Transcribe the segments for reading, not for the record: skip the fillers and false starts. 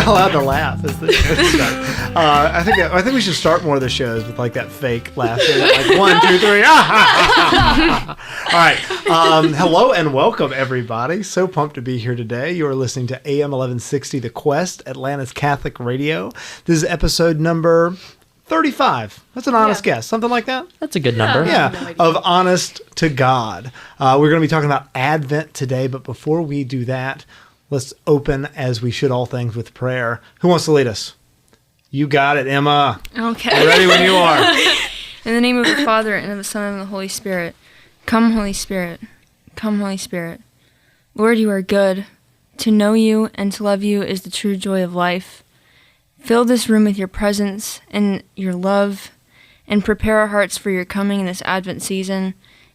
allowed to laugh as the show starts. I think we should start more of the shows with like that fake laughter. Like 1, 2, 3. All right. Hello and welcome, everybody. So pumped to be here today. You are listening to AM 1160 The Quest, Atlanta's Catholic Radio. This is episode number 35. That's an honest guess. Something like that? That's a good number. Yeah, of Honest to God. We're going to be talking about Advent today, but before we do that, let's open, as we should all things, with prayer. Who wants to lead us? You got it, Emma. Okay. We're ready when you are. In the name of the Father, and of the Son, and of the Holy Spirit. Come, Holy Spirit. Come, Holy Spirit. Lord, you are good. To know you and to love you is the true joy of life. Fill this room with your presence and your love, and prepare our hearts for your coming in this Advent season,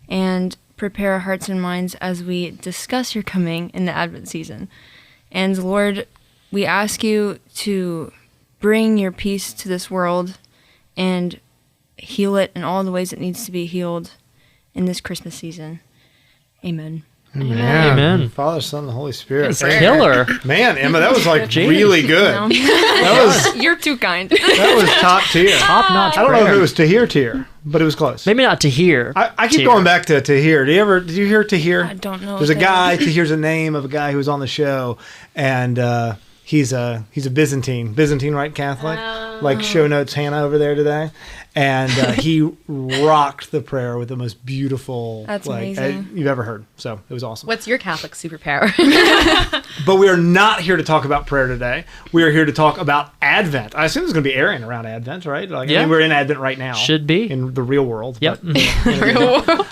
and prepare our hearts and minds as we discuss your coming in the Advent season. And Lord, we ask you to bring your peace to this world and heal it in all the ways it needs to be healed in this Christmas season. Amen. Amen. Father, Son, and the Holy Spirit. It's a killer. Man, Emma, that was like really good. No. That was You're too kind. that was top tier. Top notch. I don't know if it was to hear, but it was close. Maybe not to hear. I keep going back to Tahir. Did you hear Tahir? I don't know. There's a guy. Tahir's a name of a guy who was on the show, and he's a Byzantine, right, Catholic, like show notes Hannah over there today, and he rocked the prayer with the most beautiful, That's amazing. you've ever heard. So it was awesome. What's your Catholic superpower? But we are not here to talk about prayer today. We are here to talk about Advent. I assume it's going to be airing around Advent, right? Like, I mean, we're in Advent right now. Should be. In the real world. Yep.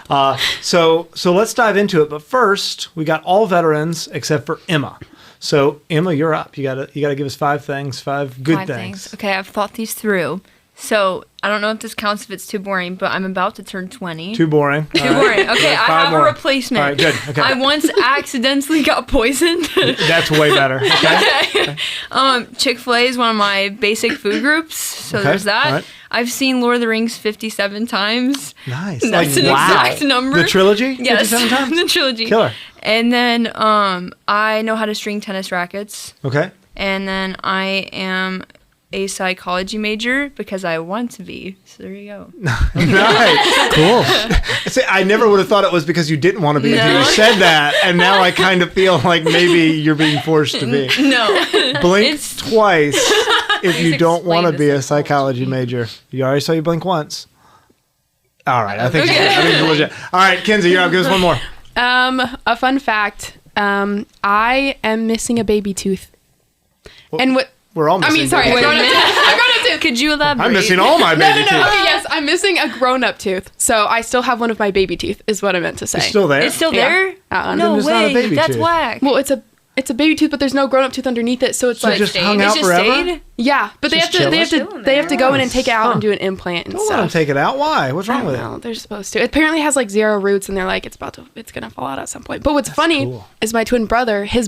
But, so let's dive into it. But first, we got all veterans except for Emma. So Emma, you're up. You gotta give us 5 things, 5 good things. Okay, I've thought these through. So I don't know if this counts if it's too boring, but I'm about to turn 20. Too boring. Too boring. Okay, I have more. a replacement. All right, good. Okay. I once accidentally got poisoned. That's way better. Okay. Chick-fil-A is one of my basic food groups, so Okay, there's that. all right. I've seen Lord of the Rings 57 times. Nice. That's an wow. exact number. The trilogy? Yes, 57 times? the trilogy. Killer. And then I know how to string tennis rackets. Okay. And then I am a psychology major because I want to be. So there you go. Nice. Cool. See, I never would have thought it was because you didn't want to be until No. you said that, and now I kind of feel like maybe you're being forced to be. No. Blink twice if you don't want to explain be a this psychology major. You already saw you blink once. All right, I think it's legit. All right, Kenzie, you're up. Give us one more. A fun fact. I am missing a baby tooth. Well, And what? We're all missing. I mean, sorry, baby a grown-up teeth. tooth. A grown-up tooth. Could you elaborate? I'm missing all my baby teeth. Okay, yes, I'm missing a grown-up tooth. So I still have one of my baby teeth, is what I meant to say. It's still there? It's still Yeah. there? Then No it's not a way. baby That's tooth. whack. Well, it's a baby tooth, but there's no grown-up tooth underneath it, so it's So it like just hung It's out just forever? stayed? yeah. But they have Just to go in and take it out and do an implant and Don't let stuff. them take it out. Why? What's I wrong don't with know. it? They're supposed to. It apparently has like 0 roots, and they're like it's gonna fall out at some point. But what's funny cool. is my twin brother, 2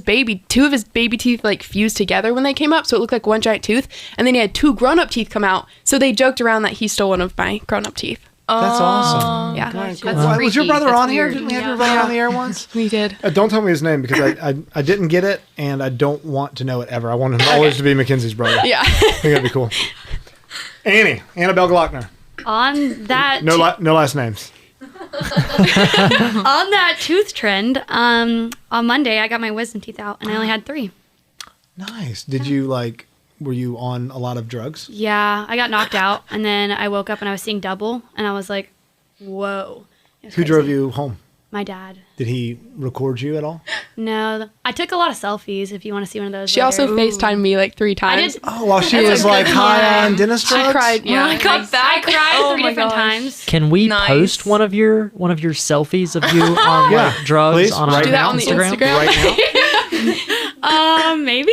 of his baby teeth like fused together when they came up, so it looked like one giant tooth. And then he had 2 grown-up teeth come out. So they joked around that he stole one of my grown-up teeth. That's awesome. Yeah, That's Was your freaky. brother That's on here? weird. Didn't we have your brother on the air once? we did. Don't tell me his name because I didn't get it and I don't want to know it ever. I want him always to be Mackenzie's brother. Yeah. I think that'd be cool. Annabelle Glockner. On that No last names. on that tooth trend, on Monday I got my wisdom teeth out and I only had 3. Nice. Did you were you on a lot of drugs? Yeah, I got knocked out and then I woke up and I was seeing double and I was like, whoa. It was Who crazy. drove you home? My dad. Did he record you at all? No, I took a lot of selfies if you want to see one of those. She also FaceTimed me like 3 I times. did. Oh, while she was like high on dentist drugs? I cried. Yeah, I got that. I cried Oh 3 my different gosh. times. Can we Nice. post one of your selfies of you on Yeah, drugs please, on right our Do that on the Instagram. Right now? Maybe.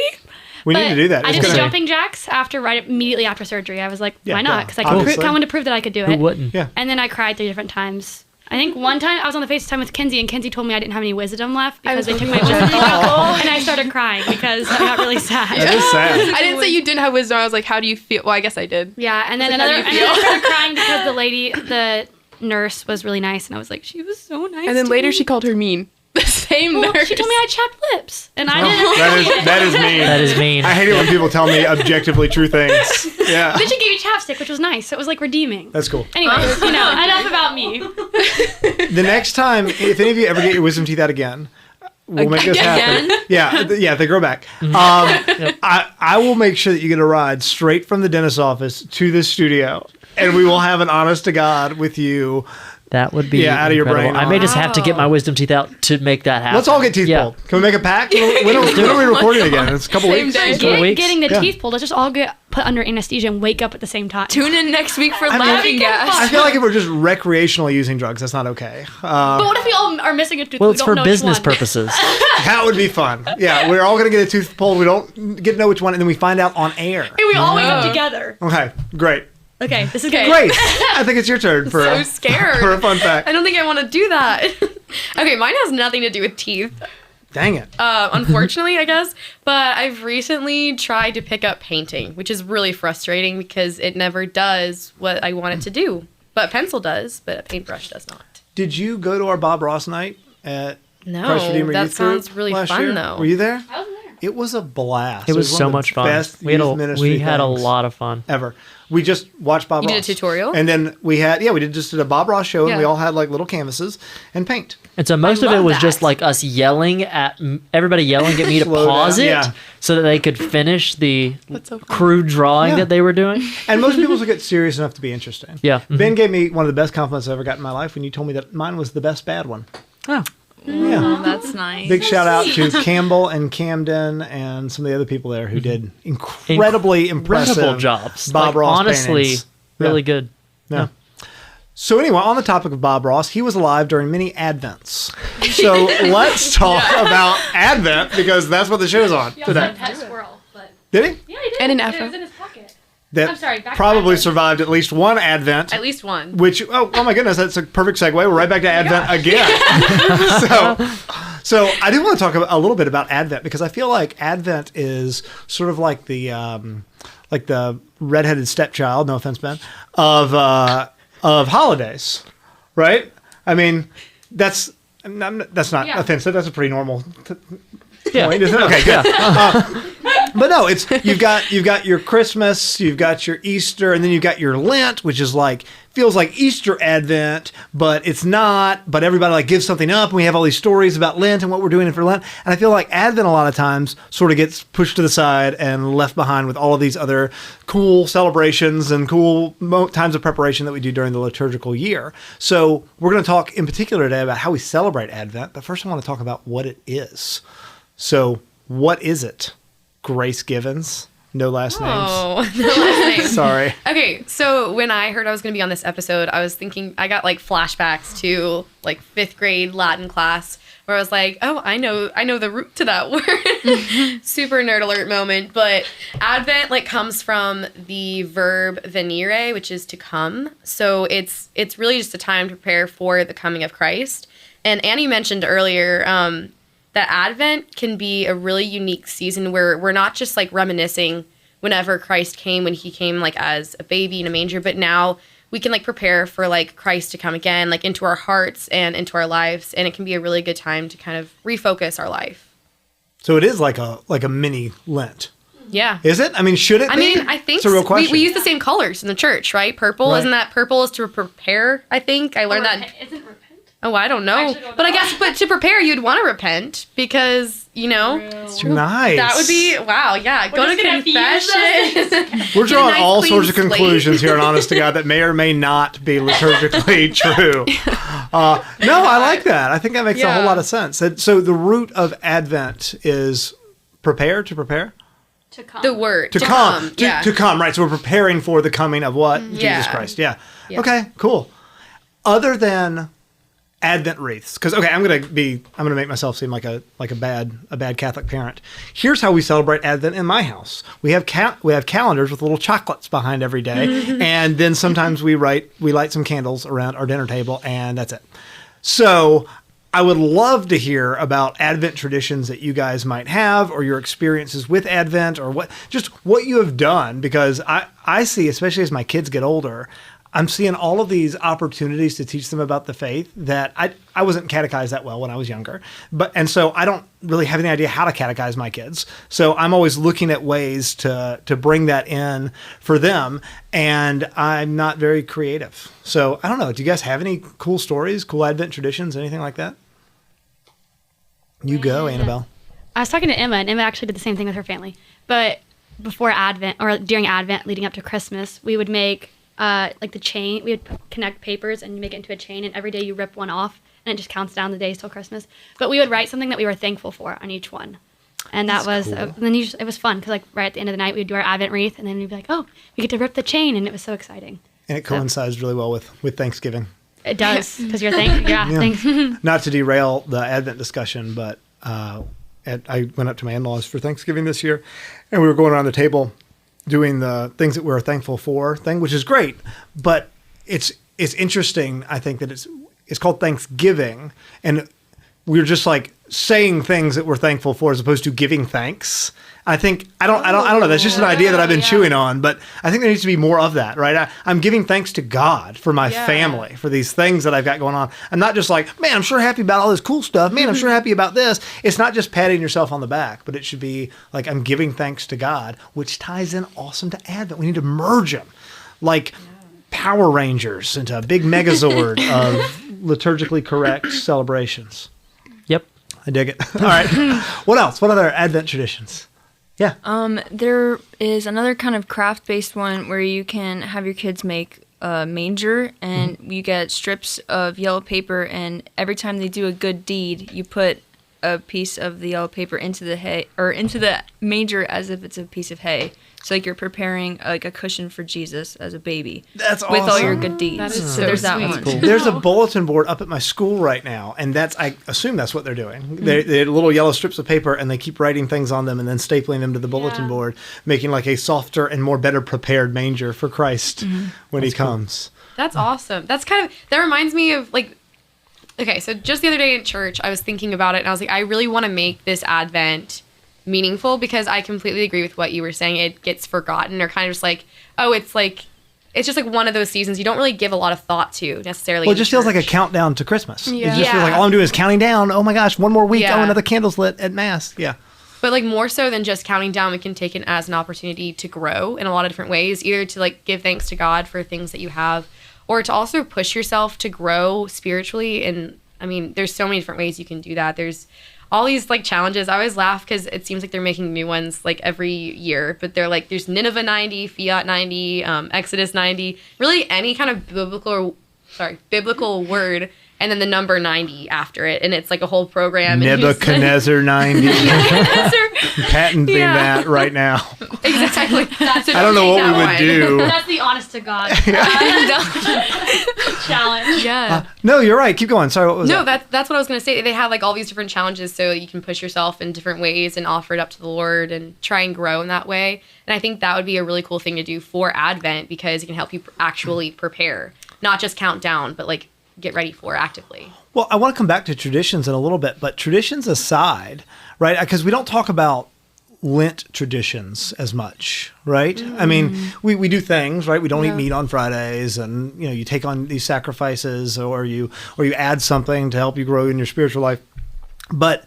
We need to do that. I It's did the gonna- jumping jacks immediately after surgery. I was like, Yeah, why not? yeah, Because I obviously. wanted to prove that I could do Who it. wouldn't? Yeah. And then I cried 3 different times. I think one time I was on the FaceTime with Kenzie, and Kenzie told me I didn't have any wisdom left because they took my wisdom teeth out, and I started crying because I got really sad. That is sad. I didn't say you didn't have wisdom. I was like, how do you feel? Well, I guess I did. Yeah, and then Like, how do and you then I feel? started crying because the nurse was really nice, and I was like, she was so nice. And then to later me. she called her mean. The Same Well, nurse. she told me I had chapped lips, and I didn't. That is mean. That is mean. I hate it when people tell me objectively true things. Yeah. Then she gave me chapstick, which was nice. It was like redeeming. That's cool. Anyways, enough about me. The next time, if any of you ever get your wisdom teeth out again, we'll make this happen. Yeah, they grow back. I will make sure that you get a ride straight from the dentist's office to this studio, and we will have an honest to God with you. That would be out of your incredible. brain. I may just have to get my wisdom teeth out to make that happen. Let's all get teeth pulled. Can we make a pact? When are we recording again? It's a couple Same weeks. day. Couple weeks. Getting the Yeah. teeth pulled, let's just all get put under anesthesia and wake up at the same time. Tune in next week for mean, laughing gas. I feel like if we're just recreationally using drugs, that's not okay. But what if we all are missing a tooth? Well, we it's don't for know which business one? purposes. That would be fun. Yeah, we're all going to get a tooth pulled. We don't get to know which one, and then we find out on air. And we all wake up together. Okay, great. Okay, this is good. Great. I think it's your turn for So scared. for a fun fact. I don't think I want to do that. Okay, mine has nothing to do with teeth. Dang it. Unfortunately, I guess. But I've recently tried to pick up painting, which is really frustrating because it never does what I want it to do. But a pencil does, but a paintbrush does not. Did you go to our Bob Ross night at No, Christ Redeemer that Youth Group sounds really last fun, year? though. Were you there? I wasn't there. It was a blast. It was one so of the much fun. best We had youth ministry we had a things lot of fun. ever. We just watched Bob You Ross. did a tutorial? And then we did a Bob Ross show, and Yeah. we all had like little canvases and paint. And so most I of it love was that. just like us yelling at everybody yelling at me to Slow pause down, it yeah. so that they could finish the That's so fun. crude drawing Yeah. that they were doing. And most people would get serious enough to be interesting. Yeah. Ben gave me one of the best compliments I've ever got in my life when you told me that mine was the best bad one. Oh. Yeah. Oh, that's nice. Big shout out to Campbell and Camden and some of the other people there who did incredibly impressive Incredible jobs. Bob Like, Ross honestly, paintings. really Yeah. good. Yeah. So anyway, on the topic of Bob Ross, he was alive during many Advents. So let's talk about Advent because that's what the show's on today. pet squirrel, but Did he? yeah, he did. And an It afro. was in his pocket. That I'm sorry, back to probably Advent. survived at least one Advent. At least one. Which oh my goodness, that's a perfect segue. We're right back to Advent again. so I do want to talk a little bit about Advent because I feel like Advent is sort of like the redheaded stepchild. No offense, Ben, of holidays, right? I mean, that's not Yeah. offensive. That's a pretty normal Yeah. point, isn't it? Okay, good. But no, it's you've got your Christmas, you've got your Easter, and then you've got your Lent, which is like feels like Easter Advent, but it's not. But everybody like gives something up, and we have all these stories about Lent and what we're doing for Lent. And I feel like Advent a lot of times sort of gets pushed to the side and left behind with all of these other cool celebrations and cool times of preparation that we do during the liturgical year. So we're going to talk in particular today about how we celebrate Advent. But first, I want to talk about what it is. So, what is it? Grace Givens? No last names. Oh, no last name. Sorry. Okay, so when I heard I was going to be on this episode, I was thinking, I got like flashbacks to like 5th grade Latin class where I was like, oh, I know the root to that word. Super nerd alert moment. But Advent like comes from the verb venire, which is to come. So it's really just a time to prepare for the coming of Christ. And Annie mentioned earlier, that Advent can be a really unique season where we're not just like reminiscing whenever Christ came, when he came like as a baby in a manger, but now we can like prepare for like Christ to come again, like into our hearts and into our lives. And it can be a really good time to kind of refocus our life. So it is like a mini Lent. Yeah. Is it? I mean, should it be? I mean, I think it's a real question. we use the same colors in the church, right? Purple. Right. Isn't that purple is to prepare? I think I learned that. Isn't repent? Oh, I don't know. Actually don't But I know. guess, but to prepare, you'd want to repent because, you know, Nice. that would be, wow, yeah. Go to just gonna fuse confession. We're drawing nice, all clean sorts of slate. conclusions here on Honest to God that may or may not be liturgically true. No, I like that. I think that makes a whole Yeah. lot of sense. So the root of Advent is prepare, to prepare? To come. The word. To come. Yeah. To come, right. So we're preparing for the coming of what? Jesus Yeah. Christ. Yeah. Yeah. Okay, cool. Other than Advent wreaths, because okay, I'm gonna make myself seem like a bad Catholic parent. Here's how we celebrate Advent in my house. We have calendars with little chocolates behind every day, and then sometimes we light some candles around our dinner table, and that's it. So I would love to hear about Advent traditions that you guys might have, or your experiences with Advent, or what you have done, because I see, especially as my kids get older, I'm seeing all of these opportunities to teach them about the faith that I wasn't catechized that well when I was younger, and so I don't really have any idea how to catechize my kids. So I'm always looking at ways to bring that in for them, and I'm not very creative. So I don't know. Do you guys have any cool stories, cool Advent traditions, anything like that? You go, Annabelle. I was talking to Emma, and Emma actually did the same thing with her family. But before Advent, or during Advent, leading up to Christmas, we would make like the chain. We would connect papers and make it into a chain, and every day you rip one off, and it just counts down the days till Christmas. But we would write something that we were thankful for on each one, and that was cool. then it was fun because like right at the end of the night we would do our Advent wreath, and then we'd be like, oh, we get to rip the chain, and it was so exciting. And it coincides really well with Thanksgiving. It does because you're thanks. Not to derail the Advent discussion, but I went up to my in-laws for Thanksgiving this year, and we were going around the table doing the things that we're thankful for thing, which is great. But it's interesting, I think, that it's called Thanksgiving, and we're just like saying things that we're thankful for as opposed to giving thanks. I think I don't know. That's just an idea that I've been chewing on, but I think there needs to be more of that, right? I'm giving thanks to God for my family, for these things that I've got going on. I'm not just like, man, I'm sure happy about all this cool stuff. Man, I'm sure happy about this. It's not just patting yourself on the back, but it should be like, I'm giving thanks to God, which ties in awesome to Advent. We need to merge them like Power Rangers into a big megazord of liturgically correct celebrations. Yep. I dig it. All right. What else? What other Advent traditions? Yeah. There is another kind of craft-based one where you can have your kids make a manger, and you get strips of yellow paper, and every time they do a good deed, you put a piece of the yellow paper into the hay or into the manger as if it's a piece of hay. So like you're preparing like a cushion for Jesus as a baby. That's with all your awesome. good deeds. That is so there's that sweet. one. Cool. There's a bulletin board up at my school right now, and I assume that's what they're doing. They're little yellow strips of paper, and they keep writing things on them and then stapling them to the bulletin board, making like a softer and more better prepared manger for Christ when he comes. That's awesome. That reminds me of like, okay, so just the other day in church, I was thinking about it, and I was like, I really want to make this Advent meaningful, because I completely agree with what you were saying. It gets forgotten, or kind of just like, oh, it's just like one of those seasons you don't really give a lot of thought to necessarily. Well, it just feels like a countdown to Christmas. Yeah. It just feels like all I'm doing is counting down. Oh my gosh, one more week. Yeah. Oh, another candle's lit at Mass. Yeah. But like more so than just counting down, we can take it as an opportunity to grow in a lot of different ways, either to like give thanks to God for things that you have, or to also push yourself to grow spiritually. And I mean, there's so many different ways you can do that. There's all these like challenges. I always laugh because it seems like they're making new ones like every year, but they're like, there's Nineveh 90, Fiat 90, Exodus 90, really any kind of biblical word, and then the number 90 after it, and it's like a whole program. Nebuchadnezzar 90. Patenting that right now. Exactly. I don't know what we would do. That's the honest to God challenge. Yeah. No, you're right. Keep going. Sorry, what was that? That's what I was going to say. They have like all these different challenges so you can push yourself in different ways and offer it up to the Lord and try and grow in that way. And I think that would be a really cool thing to do for Advent, because it can help you actually prepare, not just count down, but like get ready for actively. Well, I want to come back to traditions in a little bit, but traditions aside, right? Because we don't talk about Lent traditions as much, right? I mean, we do things, right? We don't eat meat on Fridays, and you take on these sacrifices, or you add something to help you grow in your spiritual life. But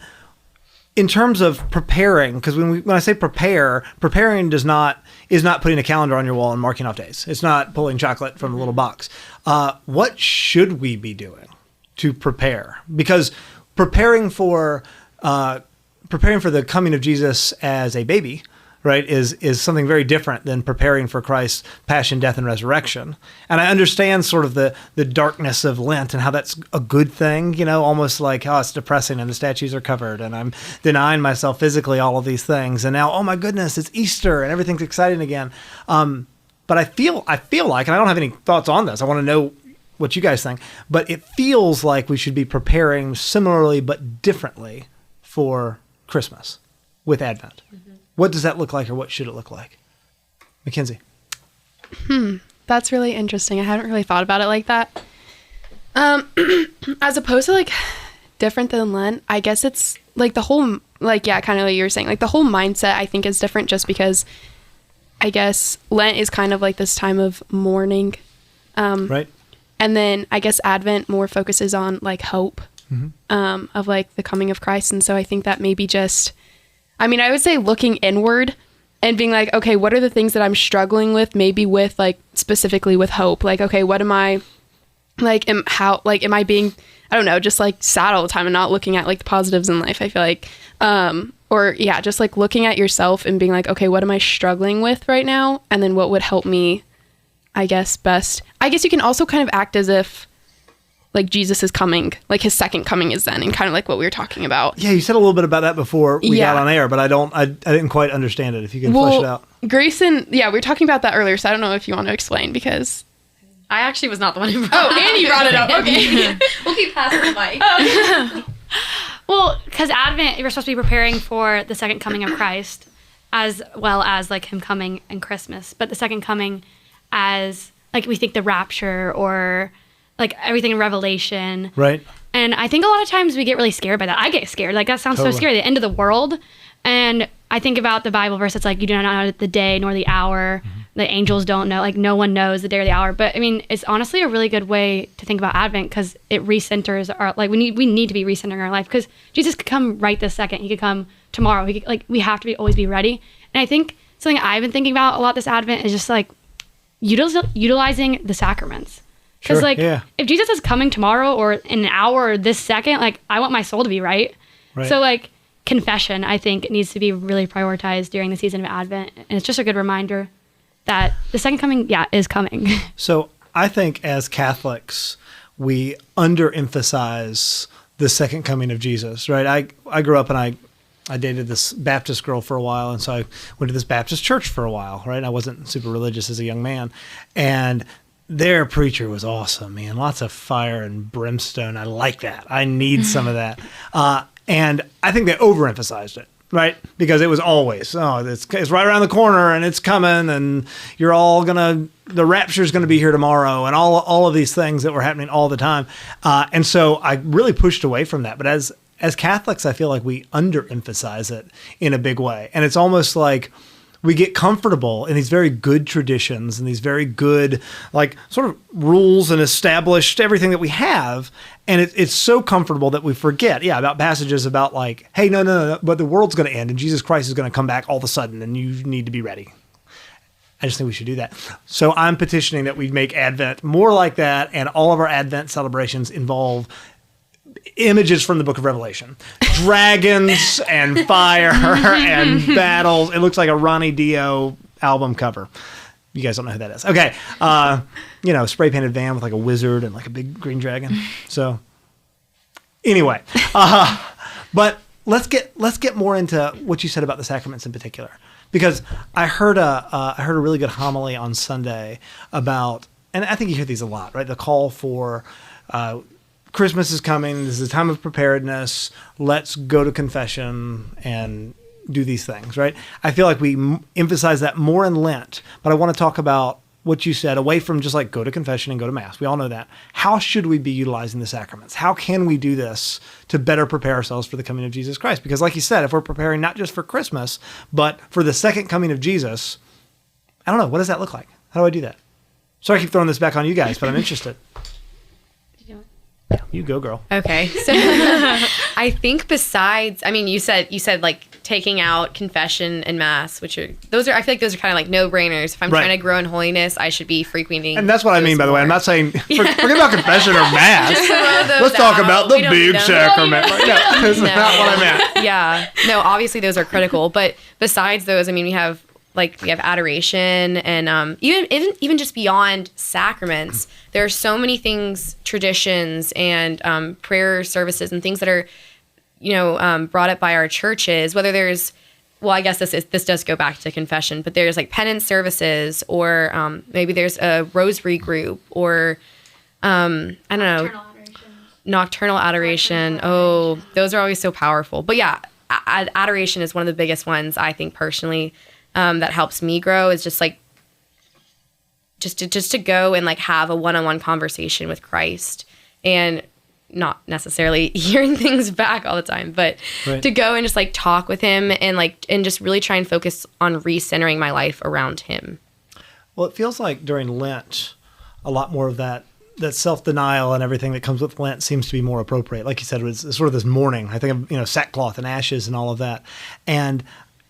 in terms of preparing, because when I say preparing is not putting a calendar on your wall and marking off days. It's not pulling chocolate from a little box. What should we be doing to prepare? Because preparing for the coming of Jesus as a baby, right, is something very different than preparing for Christ's passion, death, and resurrection. And I understand sort of the darkness of Lent and how that's a good thing, almost like, oh, it's depressing and the statues are covered and I'm denying myself physically all of these things. And now, oh my goodness, it's Easter and everything's exciting again. But I feel like, and I don't have any thoughts on this, I want to know what you guys think, but it feels like we should be preparing similarly but differently for Christmas with Advent. What does that look like, or what should it look like? Mackenzie. That's really interesting. I haven't really thought about it like that. As opposed to like different than Lent, I guess it's like the whole, like, yeah, kind of like you were saying, like the whole mindset I think is different, just because I guess Lent is kind of like this time of mourning. Right. And then I guess Advent more focuses on like hope of like the coming of Christ. And so I think that maybe just, I mean, I would say looking inward and being like, okay, what are the things that I'm struggling with? Maybe with like specifically with hope. Like, okay, what am I like, am I being, I don't know, just like sad all the time and not looking at like the positives in life. I feel like, or yeah, just like looking at yourself and being like, okay, what am I struggling with right now? And then what would help me, I guess, best. I guess you can also kind of act as if like Jesus is coming, like his second coming is then, and kind of like what we were talking about. Yeah, you said a little bit about that before we got on air, but I didn't quite understand it. If you can flesh it out. Grayson, yeah, we were talking about that earlier, so I don't know if you want to explain because I actually was not the one who brought it up. Annie brought it up. Okay. We'll keep passing the mic. Well, because Advent, we're supposed to be preparing for the second coming of Christ, as well as like him coming and Christmas. But the second coming as like we think the rapture or like everything in Revelation. Right. And I think a lot of times we get really scared by that. I get scared. Like that sounds so scary. The end of the world. And I think about the Bible verse. It's like, you do not know the day nor the hour. The angels don't know. Like no one knows the day or the hour. But I mean, it's honestly a really good way to think about Advent because it recenters our, like we need to be recentering our life because Jesus could come right this second. He could come tomorrow. He could, like we have to always be ready. And I think something I've been thinking about a lot this Advent is just like utilizing the sacraments. Because if Jesus is coming tomorrow or in an hour or this second, like I want my soul to be right. So like confession, I think needs to be really prioritized during the season of Advent. And it's just a good reminder that the second coming, is coming. So I think as Catholics, we underemphasize the second coming of Jesus, right? I grew up and I dated this Baptist girl for a while, and so I went to this Baptist church for a while, right? I wasn't super religious as a young man. And their preacher was awesome, man. Lots of fire and brimstone. I like that. I need some of that. And I think they overemphasized it, right? Because it was always, it's right around the corner and it's coming and you're all the rapture's going to be here tomorrow and all of these things that were happening all the time. And so I really pushed away from that. But as Catholics, I feel like we underemphasize it in a big way. And it's almost like we get comfortable in these very good traditions and these very good, like, sort of rules and established everything that we have. And it's so comfortable that we forget, about passages about like, hey, no, but the world's going to end and Jesus Christ is going to come back all of a sudden and you need to be ready. I just think we should do that. So I'm petitioning that we make Advent more like that, and all of our Advent celebrations involve images from the book of Revelation. Dragons and fire and battles. It looks like a Ronnie Dio album cover. You guys don't know who that is. Okay. Spray painted van with like a wizard and like a big green dragon. So anyway, but let's get more into what you said about the sacraments in particular, because I heard a really good homily on Sunday about, and I think you hear these a lot, right? The call for, Christmas is coming. This is a time of preparedness. Let's go to confession and do these things, right? I feel like we emphasize that more in Lent, but I want to talk about what you said, away from just like go to confession and go to Mass. We all know that. How should we be utilizing the sacraments? How can we do this to better prepare ourselves for the coming of Jesus Christ? Because like you said, if we're preparing not just for Christmas, but for the second coming of Jesus, I don't know, what does that look like? How do I do that? Sorry I keep throwing this back on you guys, but I'm interested. You go, girl. Okay. So I think besides, I mean, you said like taking out confession and Mass, I feel like those are kind of like no-brainers. If I'm trying to grow in holiness, I should be frequenting. And that's what I mean, by the way. I'm not saying, forget about confession or Mass. Let's talk about the big sacrament. No, that's not what I meant. Yeah. No, obviously those are critical. But besides those, I mean, we have adoration and even just beyond sacraments, there are so many things, traditions and prayer services and things that are, brought up by our churches, whether there's, well, I guess this does go back to confession, but there's like penance services or maybe there's a rosary group or, I don't know, nocturnal adoration. Oh, those are always so powerful. But yeah, adoration is one of the biggest ones, I think personally, that helps me grow, is just like just to go and like have a one-on-one conversation with Christ, and not necessarily hearing things back all the time, but to go and just like talk with him and just really try and focus on recentering my life around him. Well, it feels like during Lent, a lot more of that self-denial and everything that comes with Lent seems to be more appropriate. Like you said, it's sort of this mourning. I think of, sackcloth and ashes and all of that. And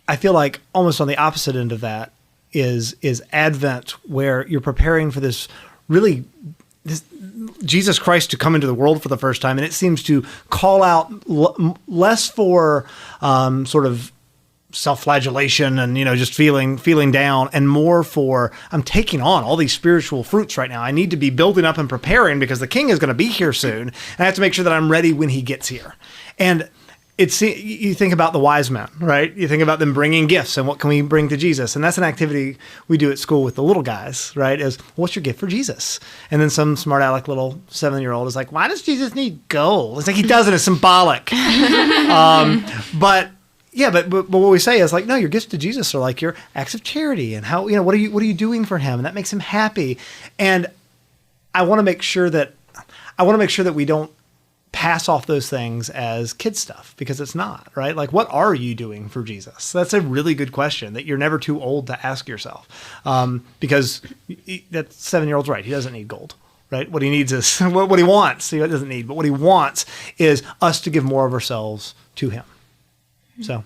I feel like almost on the opposite end of that is Advent, where you're preparing for this Jesus Christ to come into the world for the first time. And it seems to call out less for sort of self-flagellation and just feeling down, and more for I'm taking on all these spiritual fruits right now. I need to be building up and preparing because the king is going to be here soon, and I have to make sure that I'm ready when he gets here. And you think about the wise men, right? You think about them bringing gifts and what can we bring to Jesus, and that's an activity we do at school with the little guys, right? Is what's your gift for Jesus? And then some smart aleck little 7-year-old is like, why does Jesus need gold? It's like he doesn't. It's symbolic. But what we say is like, no, your gifts to Jesus are like your acts of charity and how, what are you doing for him? And that makes him happy. And I want to make sure that we don't pass off those things as kid stuff, because it's not, right? Like, what are you doing for Jesus? That's a really good question that you're never too old to ask yourself. Because that 7-year-old's right. He doesn't need gold. Right? What he needs is what he wants. He doesn't need, but what he wants is us to give more of ourselves to him. So,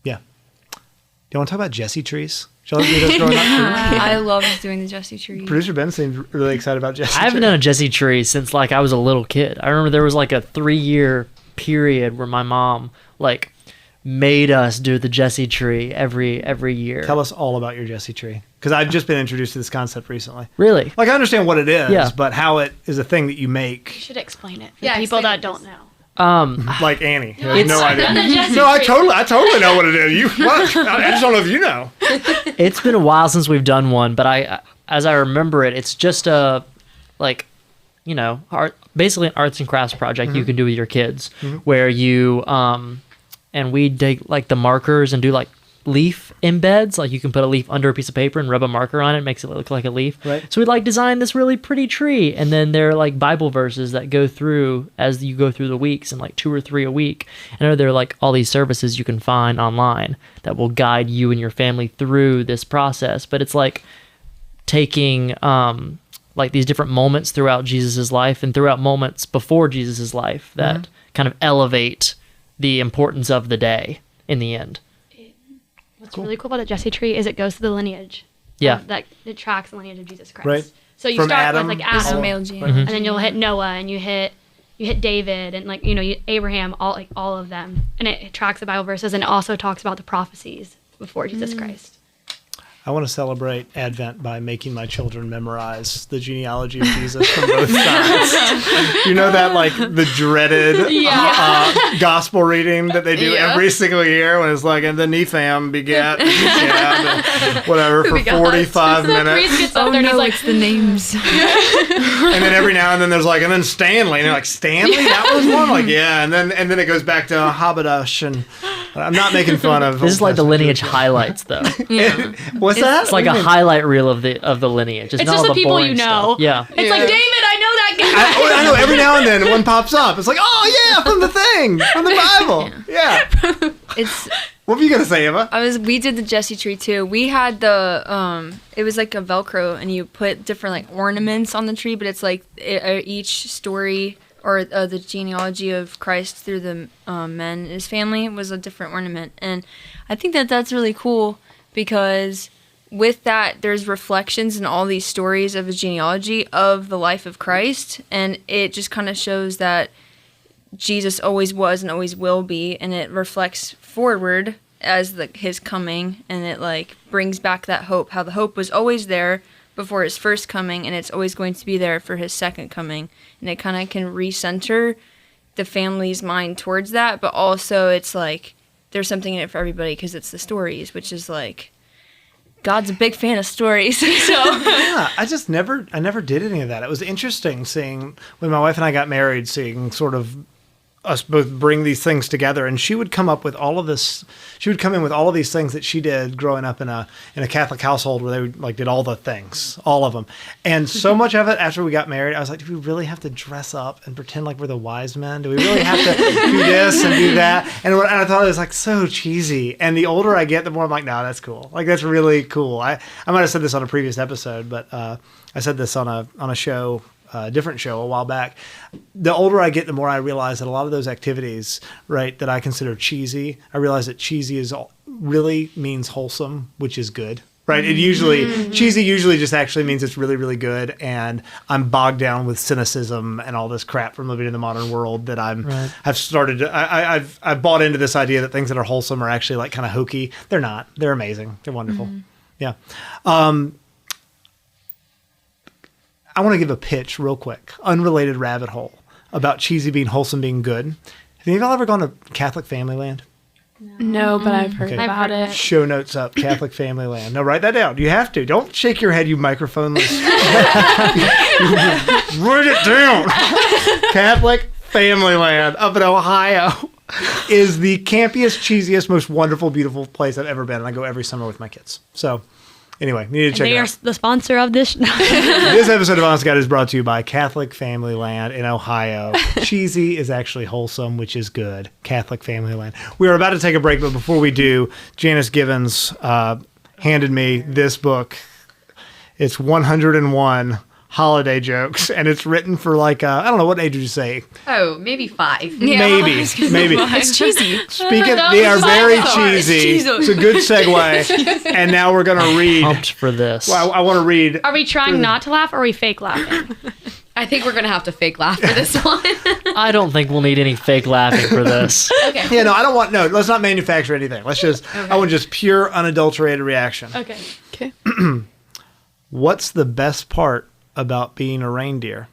yeah. Do you want to talk about Jesse trees? Shall I do this growing up? I love doing the Jesse tree. Producer Ben seemed really excited about Jesse. I haven't done a Jesse tree since I was a little kid. I remember there was a 3-year period where my mom made us do the Jesse tree every year. Tell us all about your Jesse tree, because I've just been introduced to this concept recently. Really? I understand what it is, Yeah. but how it is a thing that you make. You should explain it for Yeah, people explain that it. don't know. Like Annie, who has It's- no idea. No, I totally know what it is. What? I just don't know if you know. It's been a while since we've done one, but as I remember it, it's just a basically an arts and crafts project you can do with your kids, where you and we take the markers and do leaf embeds. You can put a leaf under a piece of paper and rub a marker on it, makes it look like a leaf. Right. So we design this really pretty tree, and then there are Bible verses that go through as you go through the weeks, and 2 or 3 a week. And there are all these services you can find online that will guide you and your family through this process. But it's taking these different moments throughout Jesus's life and throughout moments before Jesus's life that kind of elevate the importance of the day in the end. What's really cool about the Jesse tree is it goes to the lineage. Yeah. That it tracks the lineage of Jesus Christ. Right. So you From start Adam, with This is Adam, male gene. and then you'll hit Noah, and you hit David, and Abraham, all of them, and it tracks the Bible verses, and it also talks about the prophecies before Jesus Christ. I want to celebrate Advent by making my children memorize the genealogy of Jesus from both sides. You know that the dreaded gospel reading that they do every single year when it's and the Nepham begat whatever for 45 So the minutes. priest gets up Oh there and no, he's it's the names. And then every now and then there's and then Stanley, and they're Stanley, that was one, yeah, and then it goes back to Habadush, and I'm not making fun of. This is the lineage highlights, though. What's that? It's a highlight reel of the lineage. It's not just all the people boring you know. stuff. Yeah. It's David, I know that guy. I know every now and then one pops up. It's oh yeah, from the thing, from the Bible. Yeah. It's What were you gonna say, Emma? we did the Jesse tree too. We had the it was a Velcro, and you put different ornaments on the tree, but it's each story or the genealogy of Christ through the men in his family was a different ornament. And I think that's really cool, because with that there's reflections in all these stories of his genealogy of the life of Christ, and it just kind of shows that Jesus always was and always will be, and it reflects forward as his coming, and it brings back that hope, how the hope was always there before his first coming, and it's always going to be there for his second coming. And it kind of can recenter the family's mind towards that, but also it's there's something in it for everybody, because it's the stories, which is God's a big fan of stories. So Yeah, I never did any of that. It was interesting seeing when my wife and I got married, seeing sort of us both bring these things together, and she would come up with all of this. She would come in with all of these things that she did growing up in a Catholic household where they would, like, did all the things, all of them. And so much of it after we got married, I was like, do we really have to dress up and pretend like we're the wise men? Do we really have to do this and do that? And I thought it was like so cheesy. And the older I get, the more I'm like, no, that's cool. Like, that's really cool. I might have said this on a previous episode, but I said this on a show, a different show a while back. The older I get, the more I realize that a lot of those activities, right, that I consider cheesy, I realize that cheesy really means wholesome, which is good, right? It cheesy usually just actually means it's really, really good, and I'm bogged down with cynicism and all this crap from living in the modern world that I've started to, I've bought into this idea that things that are wholesome are actually like kind of hokey. They're not. They're amazing. They're wonderful. Yeah. I want to give a pitch real quick, unrelated rabbit hole, about cheesy being wholesome being good. Have any of y'all ever gone to Catholic Family Land? No, but I've heard Okay. about it. Show notes up, Catholic Family Land. No, write that down. You have to. Don't shake your head, you microphone-less. Write it down. Catholic Family Land up in Ohio is the campiest, cheesiest, most wonderful, beautiful place I've ever been. And I go every summer with my kids. So anyway, you need to check They it are out. the sponsor of this. This episode of Honest God is brought to you by Catholic Family Land in Ohio. Cheesy is actually wholesome, which is good. Catholic Family Land. We are about to take a break, but before we do, Janice Givens handed me this book. It's 101 holiday jokes, and it's written for like, I don't know, what age would you say? Oh, maybe 5. Maybe. It's cheesy. Speaking, they are very cheesy. It's a good segue. And now we're going to read. Pumped for this. Well, I want to read. Are we trying not to laugh or are we fake laughing? I think we're going to have to fake laugh for this one. I don't think we'll need any fake laughing for this. Okay. Yeah, no, I don't want, no, let's not manufacture anything. Let's just, I want just pure, unadulterated reaction. Okay. Okay. What's the best part about being a reindeer?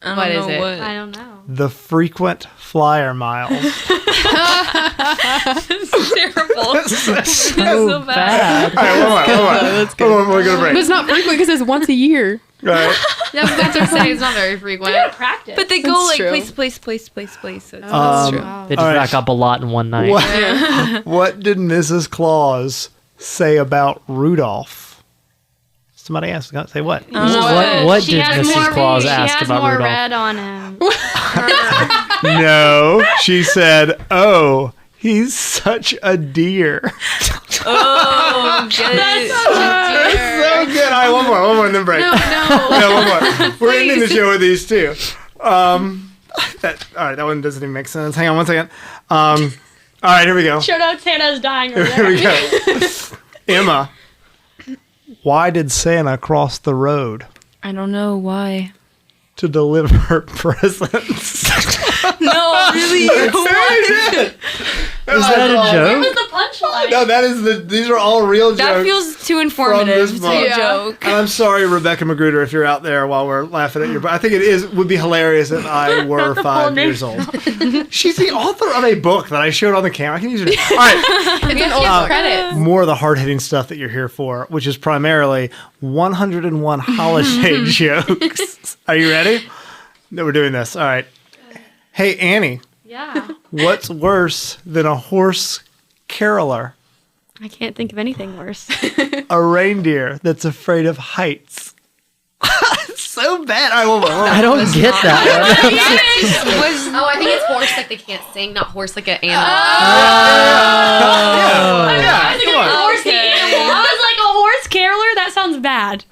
What is it? I don't know. The frequent flyer miles. Terrible. So bad. All right, hold on. We're going to But break. it's not frequent because it's once a year. All right. That's what I'm saying. It's not very frequent. Practice. But they go That's like true. place. So it's They just All right. rack up a lot in one night. What did Mrs. Claus say about Rudolph? Somebody asked. Say what? What She did has Mrs. more, Claus she ask has about more Rudolph? red on him. No, she said, "Oh, he's such a deer." Oh, good. So good. All right, one more, and then break. No. One more. We're ending the show with these two. All right, that one doesn't even make sense. Hang on one second. All right, here we go. Shout out Santa's dying over Here there. we go. Emma, why did Santa cross the road? I don't know why. To deliver presents. No, really. Is that a joke? What's the punchline? No, that is these are all real jokes. That feels too informative this to book. be a Yeah. joke. And I'm sorry, Rebecca Magruder, if you're out there while we're laughing at your. But I think would be hilarious if I were 5 years old. She's the author of a book that I showed on the camera. I can use her. All right, It's an old credit. more of the hard-hitting stuff that you're here for, which is primarily 101 holiday jokes. Are you ready? No, we're doing this. All right. Hey, Annie, Yeah. what's worse than a horse caroler? I can't think of anything worse. A reindeer that's afraid of heights. So bad. All right, one more. I don't get that. Oh, I think it's horse like they can't sing, not horse like an animal. Yeah, come on. Horse animal. I was like, a horse caroler? That sounds bad.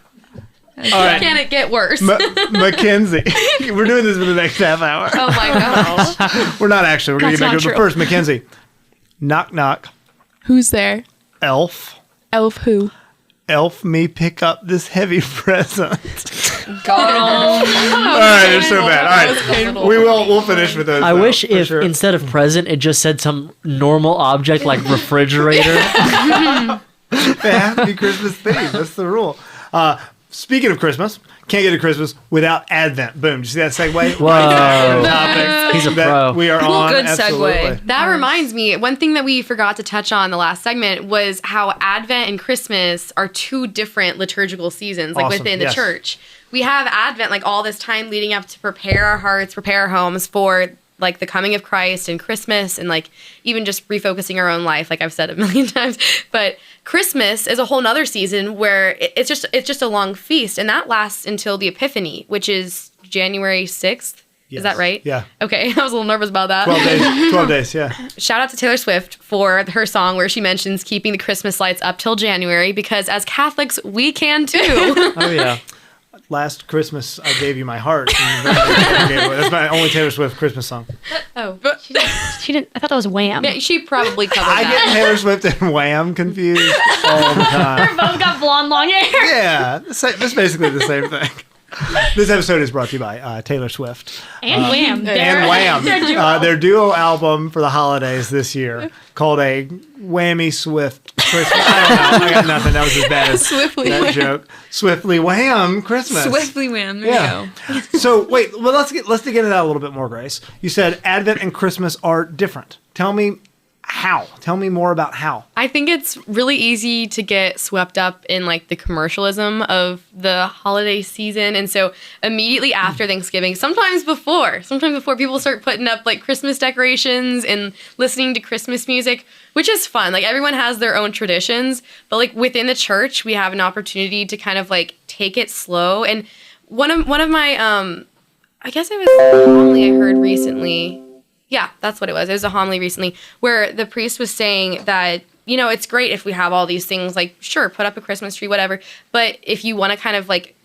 All right. Can it get worse? Mackenzie. We're doing this for the next half hour. Oh my gosh. We're not actually. We're going to That's get back to not it. But true. first, Mackenzie. Knock, knock. Who's there? Elf. Elf who? Elf me pick up this heavy present. God. All right, they're so bad. All right. We'll finish with those. I though, wish for if sure. instead of present, it just said some normal object like refrigerator. They have to be Christmas themed. That's the rule. Speaking of Christmas, can't get to Christmas without Advent. Boom. Did you see that segue? Whoa. Topic He's a that pro. We are on. Good segue. Absolutely. That reminds me, one thing that we forgot to touch on the last segment was how Advent and Christmas are 2 different liturgical seasons, like Awesome. within the Yes. church. We have Advent, like all this time leading up to prepare our hearts, prepare our homes for like the coming of Christ and Christmas and like even just refocusing our own life, like I've said a million times. But Christmas is a whole nother season where it's just a long feast, and that lasts until the Epiphany, which is January 6th. Yes. Is that right? Yeah. Okay, I was a little nervous about that. 12 days. 12 days, yeah. Shout out to Taylor Swift for her song where she mentions keeping the Christmas lights up till January, because as Catholics, we can too. Oh, yeah. Last Christmas, I gave you my heart. That's my only Taylor Swift Christmas song. Oh, She didn't. I thought that was Wham. yeah, she probably covered I get that. Taylor Swift and Wham confused all the time. Both got blonde, long hair. Yeah, it's basically the same thing. This episode is brought to you by Taylor Swift And Wham. and Wham. Their duo album for the holidays this year called a Whammy Swift Christmas. I don't know. I got nothing. That was as bad as Swiftly that Wham. joke. Swiftly Wham Christmas. Swiftly wham. There Yeah. you go. So wait, well let's dig into that a little bit more, Grace. You said Advent and Christmas are different. Tell me how. Tell me more about how. I think it's really easy to get swept up in like the commercialism of the holiday season. And so immediately after Thanksgiving, sometimes before people start putting up like Christmas decorations and listening to Christmas music, which is fun. Like everyone has their own traditions, but like within the church, we have an opportunity to kind of like take it slow. And one of my, I guess it was a homily I heard recently. Yeah, that's what it was. It was a homily recently where the priest was saying that, you know, it's great if we have all these things, like, sure, put up a Christmas tree, whatever. But if you want to kind of like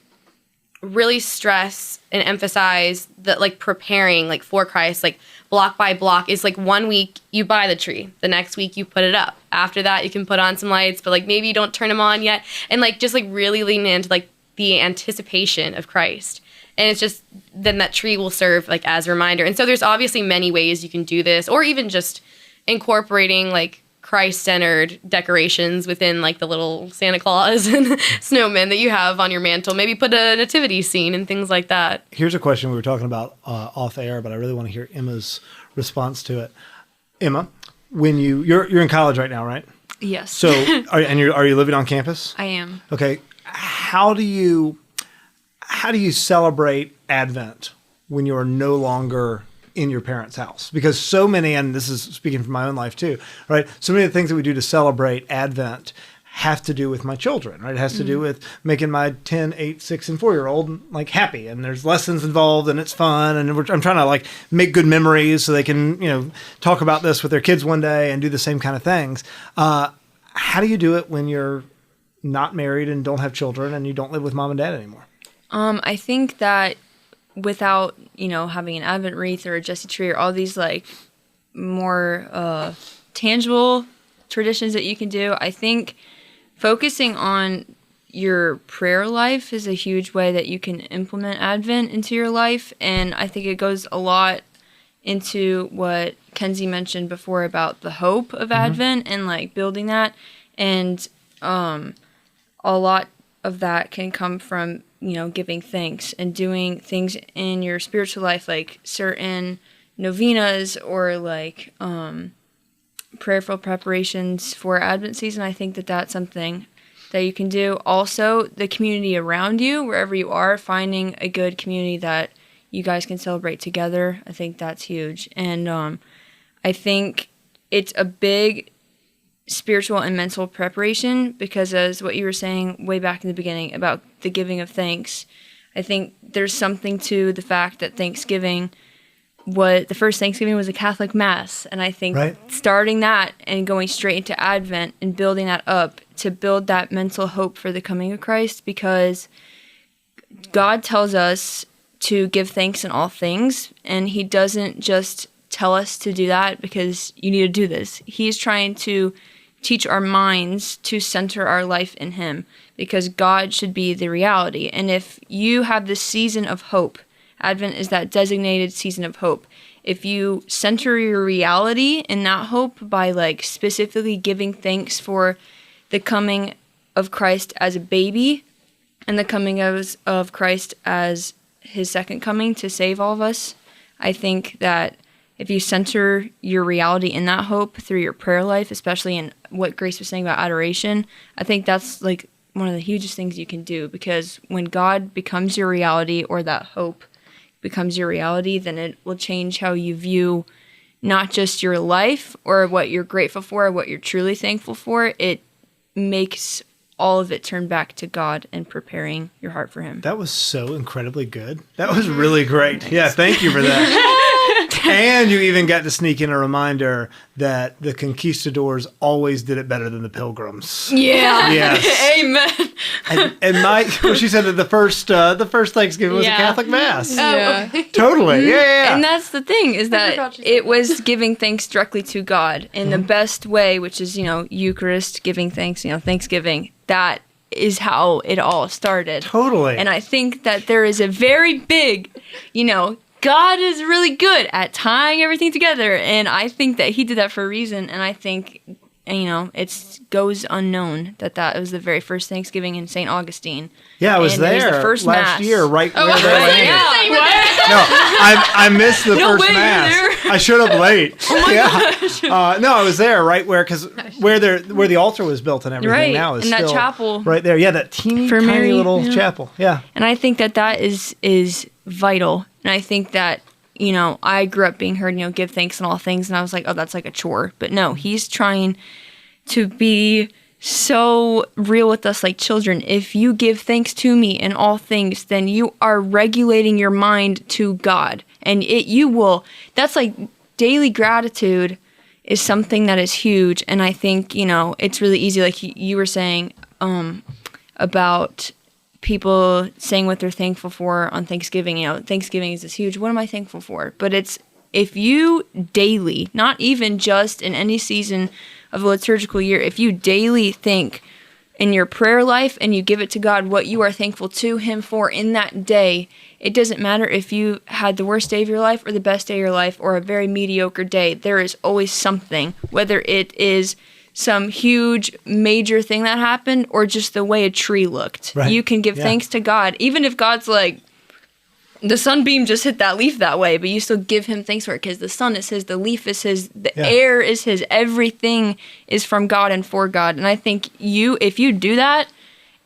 really stress and emphasize that like preparing like for Christ, like block by block is like 1 week you buy the tree. The next week you put it up. After that, you can put on some lights, but like maybe you don't turn them on yet. And like just like really lean into like the anticipation of Christ. And it's just, then that tree will serve like as a reminder. And so there's obviously many ways you can do this, or even just incorporating like Christ-centered decorations within like the little Santa Claus and snowmen that you have on your mantle. Maybe put a nativity scene and things like that. Here's a question we were talking about off air, but I really want to hear Emma's response to it. Emma, when you're in college right now, right? Yes. So are you living on campus? I am. Okay. How do you celebrate Advent when you are no longer in your parents' house? Because so many, and this is speaking from my own life too, right? So many of the things that we do to celebrate Advent have to do with my children, right? It has to do with making my 10, 8, 6, and 4-year-old like happy, and there's lessons involved, and it's fun, and I'm trying to like make good memories so they can, talk about this with their kids one day and do the same kind of things. How do you do it when you're not married and don't have children and you don't live with mom and dad anymore? I think that without, having an Advent wreath or a Jesse tree or all these like more tangible traditions that you can do, I think focusing on your prayer life is a huge way that you can implement Advent into your life. And I think it goes a lot into what Kenzie mentioned before about the hope of Advent and like building that. And a lot of that can come from giving thanks and doing things in your spiritual life, like certain novenas or like prayerful preparations for Advent season. I think that that's something that you can do. Also, the community around you, wherever you are, finding a good community that you guys can celebrate together. I think that's huge. And I think it's a big spiritual and mental preparation, because as what you were saying way back in the beginning about the giving of thanks, I think there's something to the fact that Thanksgiving, the first Thanksgiving was a Catholic Mass, and I think starting that and going straight into Advent and building that up to build that mental hope for the coming of Christ, because God tells us to give thanks in all things, and he doesn't just tell us to do that because you need to do this. He's trying to teach our minds to center our life in him, because God should be the reality. And if you have this season of hope, Advent is that designated season of hope. If you center your reality in that hope by like specifically giving thanks for the coming of Christ as a baby and the coming of Christ as his second coming to save all of us, I think that if you center your reality in that hope through your prayer life, especially in what Grace was saying about adoration, I think that's like one of the hugest things you can do, because when God becomes your reality, or that hope, becomes your reality, then it will change how you view not just your life or what you're grateful for, or what you're truly thankful for. It makes all of it turn back to God and preparing your heart for Him. That was so incredibly good. That was really great. Yeah, thank you for that. And you even got to sneak in a reminder that the conquistadors always did it better than the pilgrims. Yeah. Yes. Amen. And Mike, well, she said that the first Thanksgiving was a Catholic mass. Yeah. Totally. Yeah. And that's the thing, is that forgot you said it was giving thanks directly to God in the best way, which is, Eucharist, giving thanks, Thanksgiving. That is how it all started. Totally. And I think that there is a very big, God is really good at tying everything together. And I think that He did that for a reason. And I think, it goes unknown that was the very first Thanksgiving in St. Augustine. Yeah, I was And it was there the first last mass. year, right where they landed. Yeah. No, I missed the first way you were mass. there. I showed up late. No, I was there right where the altar was built and everything Right, now is in that still chapel. right there. Yeah, that tiny Infirmary, little yeah. chapel. Yeah. And I think that is vital. And I think that, I grew up being heard, give thanks in all things. And I was like, oh, that's like a chore. But no, He's trying to be so real with us like children. If you give thanks to me in all things, then you are regulating your mind to God. And that's like daily gratitude is something that is huge. And I think, it's really easy, like you were saying, about people saying what they're thankful for on Thanksgiving. Thanksgiving is this huge, what am I thankful for? But it's, if you daily, not even just in any season of a liturgical year, if you daily think in your prayer life and you give it to God what you are thankful to Him for in that day, it doesn't matter if you had the worst day of your life or the best day of your life or a very mediocre day. There is always something, whether it is some huge major thing that happened or just the way a tree looked. Right. You can give thanks to God, even if God's like, the sunbeam just hit that leaf that way, but you still give Him thanks for it because the sun is His, the leaf is His, the air is His, everything is from God and for God. And I think if you do that,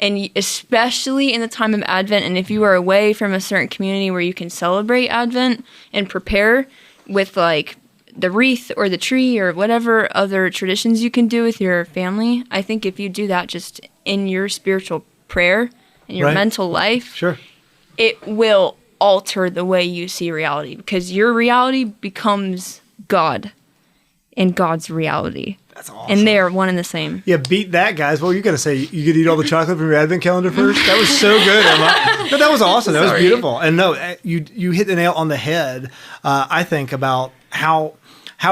and especially in the time of Advent, and if you are away from a certain community where you can celebrate Advent and prepare with like the wreath or the tree or whatever other traditions you can do with your family, I think if you do that just in your spiritual prayer and your mental life, Sure. it will alter the way you see reality, because your reality becomes God and God's reality. That's awesome. And they are one and the same. Yeah, beat that, guys. What were you going to say? You could eat all the chocolate from your Advent calendar first? That was so good, Emma. No, that was awesome. That was beautiful. And no, you hit the nail on the head, I think, about how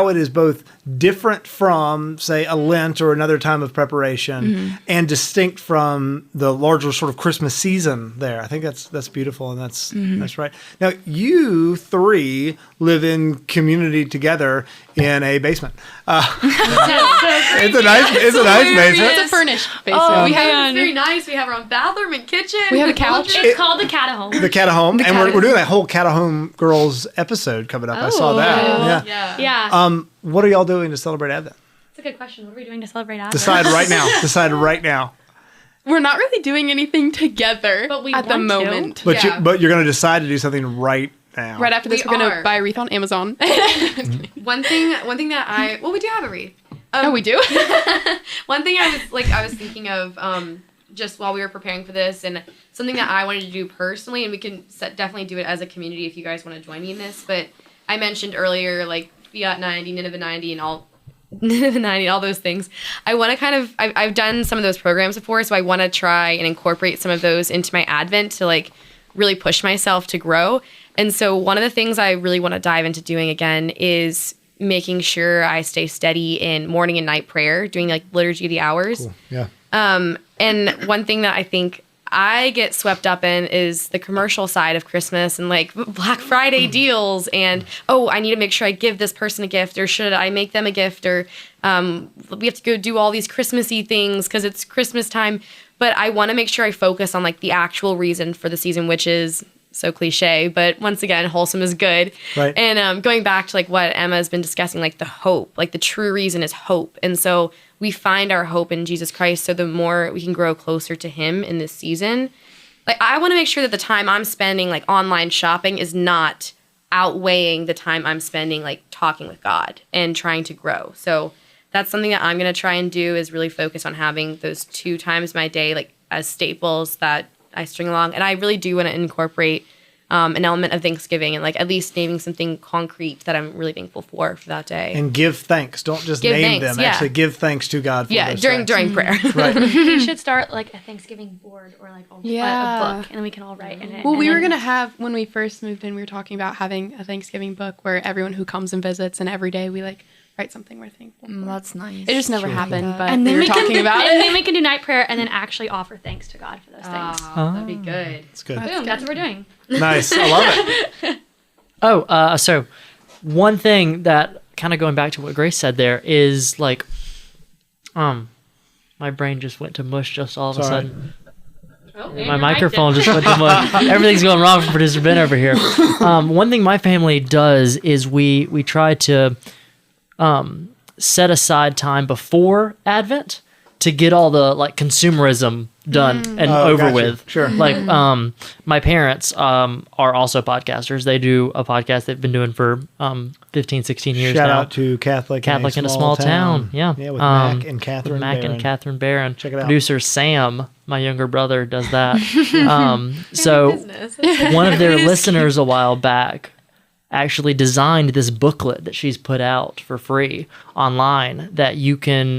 it is both different from, say, a Lent or another time of preparation and distinct from the larger sort of Christmas season there. I think that's beautiful, and that's right. Now, you three live in community together in a basement. It's a nice basement. It's a furnished basement. Oh, We have It's very nice. We have our own bathroom and kitchen. We have a couch. It's called the Catahome. The Catahome. And we're doing that whole Catahome Girls episode coming up. I saw that. Yeah. Yeah. What are y'all doing to celebrate Advent? That's a good question. What are we doing to celebrate Advent? Decide right now. We're not really doing anything together But we at the want to. moment. But Yeah. you're going to decide to do something right now. Right after this, We we're going are. to buy a wreath on Amazon. One thing that we do have a wreath. Oh, we do? One thing I was thinking of just while we were preparing for this, and something that I wanted to do personally, and we can definitely do it as a community if you guys want to join me in this. But I mentioned earlier, like Fiat 90, Nineveh 90, and all those things. I want to I've done some of those programs before, so I want to try and incorporate some of those into my Advent to like really push myself to grow. And so one of the things I really want to dive into doing again is making sure I stay steady in morning and night prayer, doing like liturgy of the hours. Cool. Yeah. And one thing that I think I get swept up in is the commercial side of Christmas and like Black Friday deals and, oh, I need to make sure I give this person a gift, or should I make them a gift, or we have to go do all these Christmassy things because it's Christmas time. But I want to make sure I focus on like the actual reason for the season, which is so cliche, but once again, wholesome is good. Right. And going back to like what Emma has been discussing, like the hope, like the true reason is hope. And so we find our hope in Jesus Christ. So the more we can grow closer to Him in this season, like I want to make sure that the time I'm spending like online shopping is not outweighing the time I'm spending like talking with God and trying to grow. So that's something that I'm going to try and do, is really focus on having those 2 times my day like as staples that I string along. And I really do want to incorporate an element of Thanksgiving and like at least naming something concrete that I'm really thankful for that day. And give thanks. Don't just Give name thanks, them. yeah. Actually give thanks to God for those things. during prayer. Right. You should start like a Thanksgiving board or like a Yeah. book, and then we can all write in it. Well, and we were then- going to have, when we first moved in, we were talking about having a Thanksgiving book where everyone who comes and visits, and every day we like write something we're thankful for. That's nice. It just never happened, but and we then were we talking can, about and it. then we can do night prayer and then actually offer thanks to God for those things. That'd be good. It's good. Boom, that's what we're doing. Nice. I love it. So one thing that kind of going back to what Grace said there is like, my brain just went to mush just all of a Sorry. sudden. My microphone just went to mush. Everything's going wrong for producer Ben over here. One thing my family does is we try to set aside time before Advent to get all the like consumerism done and over gotcha. with. Sure. Like my parents are also podcasters. They do a podcast they've been doing for 15, 16 years Shout now. out to Catholic in a small town. Yeah. Yeah, with Mac and with Catherine Mac Barron. and Catherine Barron. Check it out. Producer Sam, my younger brother, does that. So one of their listeners a while back actually designed this booklet that she's put out for free online that you can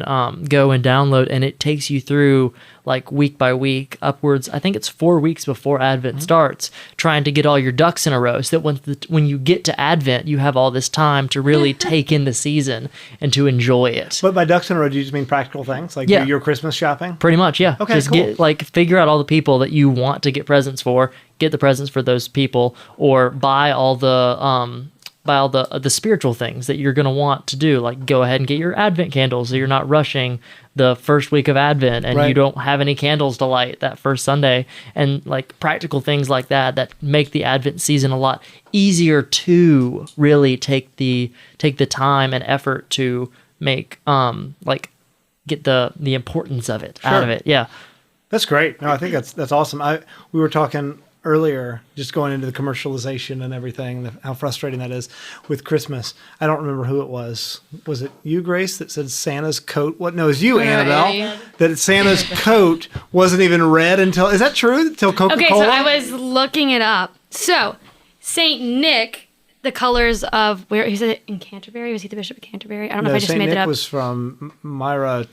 go and download, and it takes you through like week by week upwards. I think it's 4 weeks before Advent starts, trying to get all your ducks in a row so that when you get to Advent, you have all this time to really take in the season and to enjoy it. But by ducks in a row, do you just mean practical things? Like Yeah. do your Christmas shopping? Pretty much, yeah. Okay, Just cool. figure out all the people that you want to get presents for, get the presents for those people, or buy all the spiritual things that you're going to want to do. Like go ahead and get your Advent candles so you're not rushing the first week of Advent and Right. you don't have any candles to light that first Sunday, and like practical things like that make the Advent season a lot easier to really take the time and effort to make get the importance of it out of Sure. it. Yeah. That's great. No, I think that's awesome. We were talking earlier, just going into the commercialization and everything, how frustrating that is with Christmas. I don't remember who it was. Was it you, Grace, that said Santa's coat? What? No, it was you, Annabelle. yeah. That Santa's coat wasn't even red until. Is that true? Until Coca-Cola? Okay, so I was looking it up. So, Saint Nick, the colors of where he said it in Canterbury. Was he the Bishop of Canterbury? I don't know if I just Saint made Nick that up. was from Myra,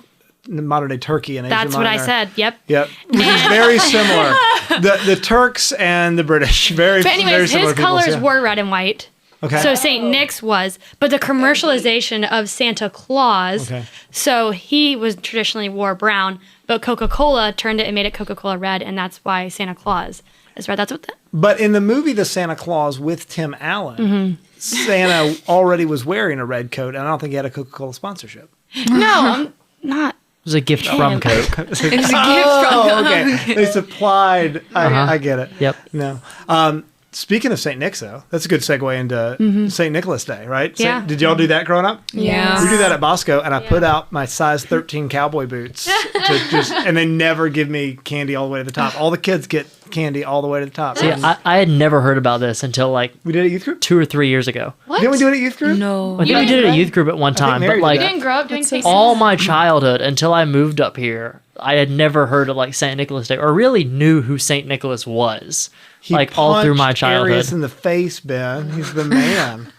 modern day Turkey and Asia That's what I Minor. said. Yep. Yep, which is very similar. The Turks and the British, very, But very anyways, similar his peoples, colors yeah. were red and white. Okay. So Saint Nick's was, but the commercialization of Santa Claus. Okay. So he was traditionally wore brown, but Coca-Cola turned it and made it Coca-Cola red, and that's why Santa Claus is red. That's what. But in the movie The Santa Claus with Tim Allen, Santa already was wearing a red coat, and I don't think he had a Coca-Cola sponsorship. No, I'm not. It was a gift from Coke. It's a gift Oh, okay. They supplied. I get it. Yep. No. Speaking of St. Nick's, though, that's a good segue into St. Nicholas Day, right? Yeah. Did y'all do that growing up? Yeah. We do that at Bosco, and I put out my size 13 cowboy boots and they never give me candy all the way to the top. All the kids get candy all the way to the top. Yeah, I had never heard about this until like We did it at youth group? 2 or 3 years ago. Didn't we do it at youth group? No. I think we did it at youth group at one time, Mary but did like that. You didn't grow up doing Saint all my childhood until I moved up here, I had never heard of like St. Nicholas Day or really knew who St. Nicholas was. He like all through my punched childhood. Arius in the face, Ben. He's the man.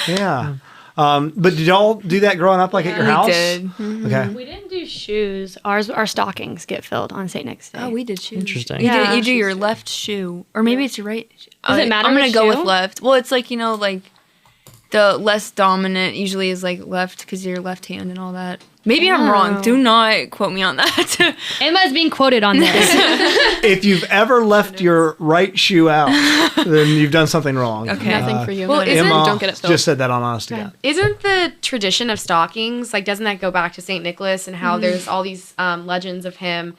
Yeah. But did y'all do that growing up, like at your house? We did. Okay. We didn't do shoes. Our stockings get filled on St. Nick's Day. Oh, we did shoes. Interesting. You do your left shoe, or maybe it's your right. Does it matter I'm gonna which go with shoe? left. Well, it's like like the less dominant usually is like left because you're left hand and all that. Maybe I'm wrong. Do not quote me on that. Emma's being quoted on this. If you've ever left your right shoe out, then you've done something wrong. Okay. Nothing for you. well, None. isn't- Emma Don't get it filled. just said that on Honest to God. Isn't the tradition of stockings, like, doesn't that go back to St. Nicholas and how there's all these legends of him,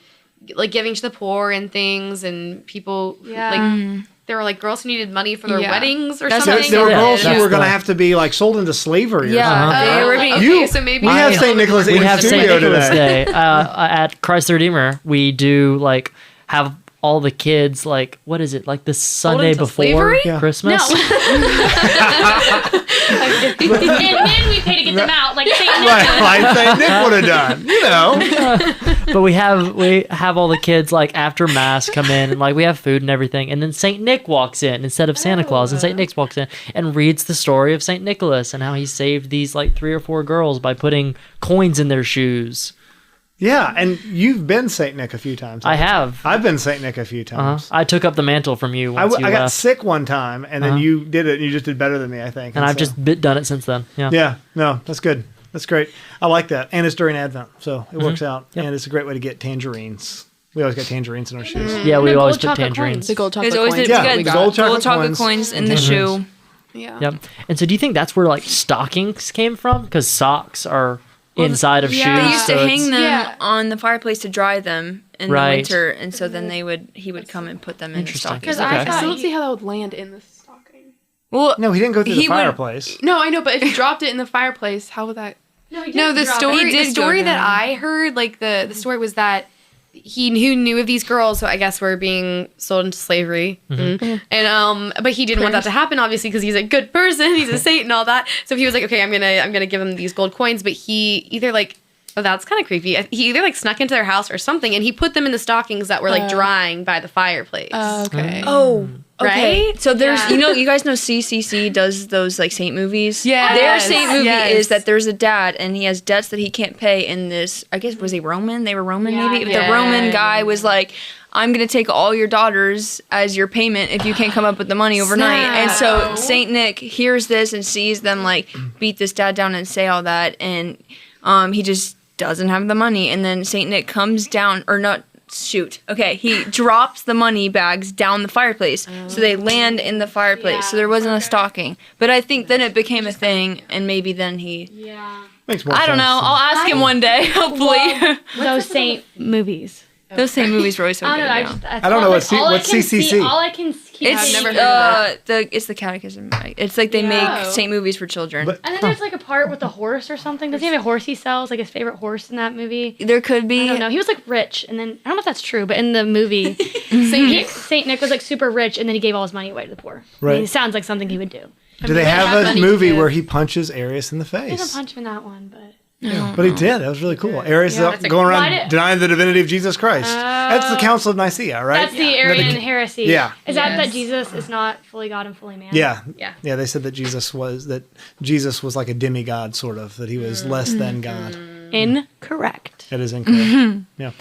like, giving to the poor and things, and people, like, there were, like, girls who needed money for their Yeah. weddings or That's There, something? there were Yeah. girls who That's were going to the- have to be like sold into slavery. Or something. They were being. Okay, so maybe we have I- St. Nicholas We in have St. studio Nicholas today. Day at Christ the Redeemer. We do like have all the kids, like, what is it, like the Sunday into before slavery? Yeah. Christmas? No. And then we pay to get them out, like Saint Nick. Like Saint Nick would have done, you know. But we have all the kids like after mass come in and like we have food and everything, and then Saint Nick walks in instead of Santa Claus, and Saint Nick walks in and reads the story of Saint Nicholas and how he saved these like 3 or 4 girls by putting coins in their shoes. Yeah, and you've been Saint Nick a few times. I have. I've been Saint Nick a few times. I took up the mantle from you once you I got left, sick one time, and then you did it, and you just did better than me, I think. and I've so- just done it since then. Yeah. Yeah, no, that's good. That's great. I like that. And it's during Advent, so it works out. Yep. And it's a great way to get tangerines. We always got tangerines in our shoes. Yeah, we the always gold put chocolate tangerines. coins. The gold chocolate There's always coins. the, Yeah, yeah, the the gold gold chocolate chocolate coins coins in the shoe. Yeah. Yep. And so do you think that's where like stockings came from? Because socks are inside of yeah. shoes. They used to so it's- hang them Yeah. on the fireplace to dry them in Right. the winter, and so then he would come and put them in the Interesting. stockings. Because I Okay. still don't see how that would land in the stocking. Well, No, he didn't go through the He would- fireplace. No, I know, but if you dropped it in the fireplace, how would that? No, the story- The did go story that down. I heard, like the story was that he knew of these girls who I guess were being sold into slavery, and but he didn't want that to happen, obviously, because he's a good person, he's a saint and all that. So he was like, okay, I'm gonna give him these gold coins, but he either like. Oh, that's kind of creepy. He either like snuck into their house or something, and he put them in the stockings that were like drying by the fireplace. Okay. oh, okay. Right? So there's, Yeah. you guys know CCC does those like saint movies. Yes. Their saint movie Yes. is that there's a dad and he has debts that he can't pay. And this, I guess, was he Roman? They were Roman, Yeah, maybe. yeah. The Roman guy was like, I'm gonna take all your daughters as your payment if you can't come up with the money overnight. And so Saint Nick hears this and sees them like beat this dad down and say all that, and he just doesn't have the money. And then Saint Nick comes down, or not. Shoot. Okay, he drops the money bags down the fireplace, so they land in the fireplace. Yeah, So there wasn't a okay. stocking. But I think then it became a thing, and maybe then he. Yeah. Makes more I don't sense. know. I'll ask him one day, hopefully. Those Saint movies. Those same movies were always so I good. don't know. Yeah. I don't know what's CCC. All I can see. It's I've never heard of it's the catechism. It's like they Yeah. make saint movies for children. But- And then there's like a part with a horse or something. Does he have a horse he sells? Like his favorite horse in that movie? there could be. I don't know. He was like rich, and then I don't know if that's true, but in the movie, Saint Nick was like super rich, and then he gave all his money away to the poor. I mean, Right. it sounds like something he would do. Do they have have a money to movie give. where he punches Arius in the He doesn't face? punch him in that one, but But he did. That was really cool. Arius Yeah. is going Why around did- denying the divinity of Jesus Christ. That's the Council of Nicaea, right? that's the Arian heresy. Yeah. Is that Jesus is not fully God and fully man? Yeah. Yeah. Yeah, they said that Jesus was like a demigod, sort of, that he was less than God. Incorrect. That is incorrect. Yeah.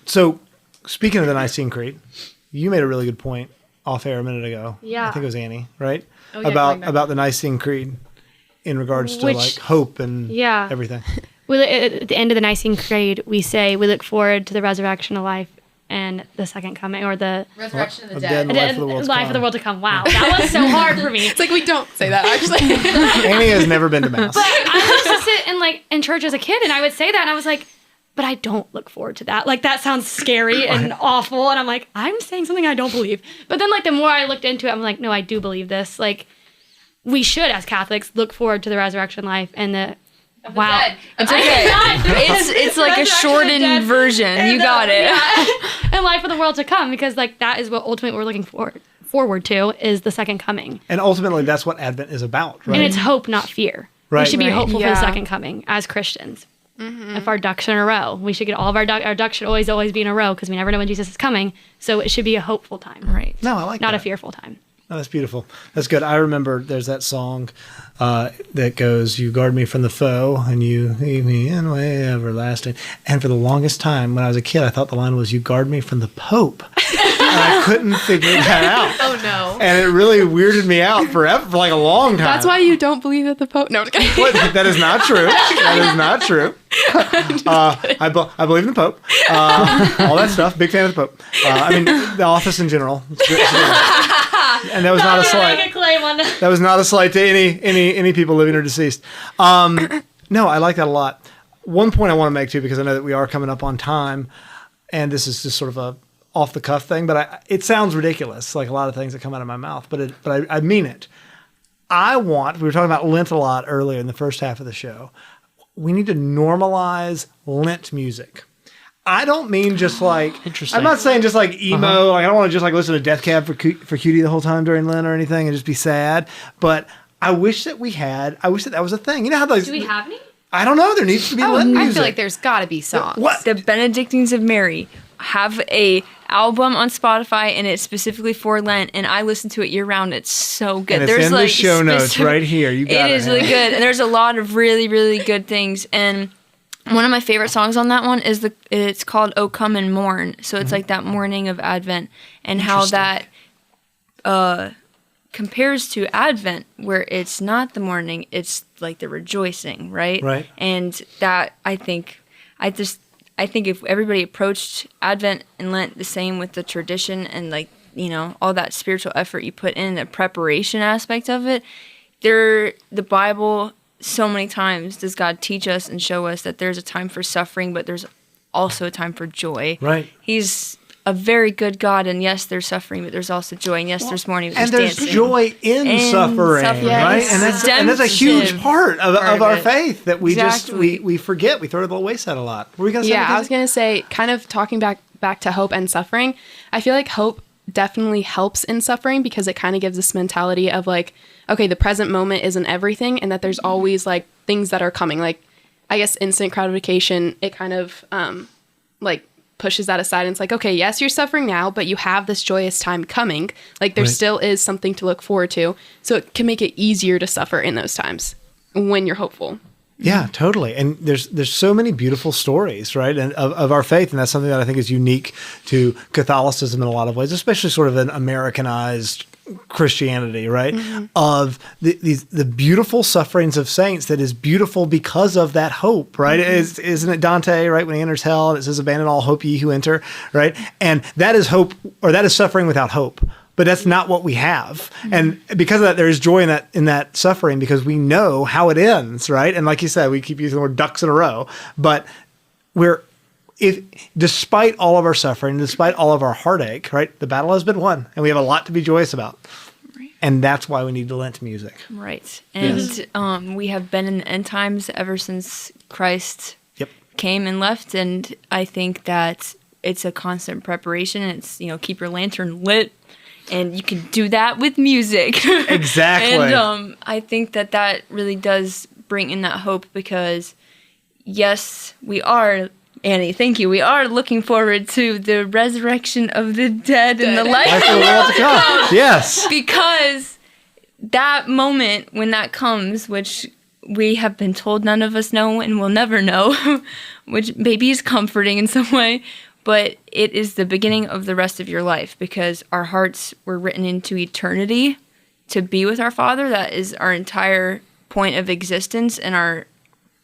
So, speaking of the Nicene Creed, you made a really good point off air a minute ago. Yeah. I think it was Annie, right? Oh, yeah, going back. about the Nicene Creed in regards to Which- like hope and Yeah. everything. At the end of the Nicene Creed, we say we look forward to the resurrection of life and the second coming, or the Resurrection of the Of dead. dead. And life of the world to life of come. the world to come. Wow, that was so hard for me. It's like we don't say that actually. Annie has never been to mass. I used to sit in church as a kid, and I would say that, and I was like, but I don't look forward to that. Like, that sounds scary and awful, and I'm like, I'm saying something I don't believe. But then, like, the more I looked into it, I'm like, no, I do believe this. Like, we should, as Catholics, look forward to the resurrection life and the wow. dead. It's okay. it's like a Resurrection of the shortened dead. version. You got it. And life of the world to come, because like that is what ultimately we're looking forward to is the second coming. And ultimately, that's what Advent is about, right? And it's hope, not fear. Right. We should be Right. hopeful for Yeah. the second coming as Christians. If our ducks are in a row, we should get all of our ducks should always be in a row, because we never know when Jesus is coming. So it should be a hopeful time, Right. No, I like not that. a fearful time. Oh, that's beautiful. That's good. I remember there's that song that goes, "You guard me from the foe, and you lead me in way everlasting." And for the longest time, when I was a kid, I thought the line was, "You guard me from the Pope," and I couldn't figure that out. Oh no. And it really weirded me out forever, for like a long time. That's why you don't believe that the Pope. No, I'm just kidding. What? That is not true. That is not true. I believe in the Pope. All that stuff. Big fan of the Pope. I mean, the office in general. It's good. And that was not a slight. claim on that. That was not a slight to any people living or deceased. No, I like that a lot. One point I want to make too, because I know that we are coming up on time, and this is just sort of a off the cuff thing, but it sounds ridiculous, like a lot of things that come out of my mouth, but I mean it. We were talking about Lent a lot earlier in the first half of the show. We need to normalize Lent music. I don't mean just like. Interesting. I'm not saying just like emo. Like I don't want to just like listen to Death Cab for Cutie the whole time during Lent or anything and just be sad. But I wish that that was a thing. You know how those. Do we have any? I don't know. There needs to be Lent music. I feel like there's got to be songs. What? The Benedictines of Mary have a album on Spotify, and it's specifically for Lent, and I listen to it year round. It's so good. And it's in the show notes right here. You got it. It is really good, and there's a lot of really, really good things. And one of my favorite songs on that one is it's called "Oh Come and Mourn." So it's like that morning of Advent, and how that compares to Advent, where it's not the morning, it's like the rejoicing, right? Right. And that I think if everybody approached Advent and Lent the same with the tradition and like, you know, all that spiritual effort you put in, the preparation aspect of it, the Bible, so many times does God teach us and show us that there's a time for suffering, but there's also a time for joy. Right. He's a very good God, and yes, there's suffering, but there's also joy, and yes, there's mourning, but And there's dancing. joy in suffering, right? Yes. And that's a huge Redemptive part of our it. faith that we Exactly. we forget. We throw to the wayside a lot. Were we gonna say Yeah, Mackenzie? I was going to say, kind of talking back to hope and suffering, I feel like hope definitely helps in suffering because it kind of gives this mentality of like, okay, the present moment isn't everything, and that there's always like things that are coming. Like, I guess instant gratification, it kind of like pushes that aside, and it's like, okay, yes, you're suffering now, but you have this joyous time coming. Like there Right. still is something to look forward to, so it can make it easier to suffer in those times when you're hopeful. Yeah, totally. And there's so many beautiful stories, right, and of our faith, and that's something that I think is unique to Catholicism in a lot of ways, especially sort of an Americanized Christianity, right? Of the beautiful sufferings of saints that is beautiful because of that hope, right? Isn't it Dante, right, when he enters hell and it says, "Abandon all hope, ye who enter," right? And that is hope, or that is suffering without hope. But that's not what we have. And because of that, there is joy in that suffering because we know how it ends, right? And like you said, we keep using the word ducks in a row, but despite all of our suffering, despite all of our heartache, right, the battle has been won, and we have a lot to be joyous about. Right. And that's why we need Lent music. Right. And we have been in the end times ever since Christ Yep. came and left, and I think that it's a constant preparation. It's, keep your lantern lit, and you can do that with music. Exactly. And I think that really does bring in that hope because, yes, we are, Annie, thank you. We are looking forward to the resurrection of the dead and the life Life of of the the world world to come. Yes. because that moment when that comes, which we have been told none of us know and will never know, which maybe is comforting in some way, but it is the beginning of the rest of your life because our hearts were written into eternity to be with our Father. That is our entire point of existence, and our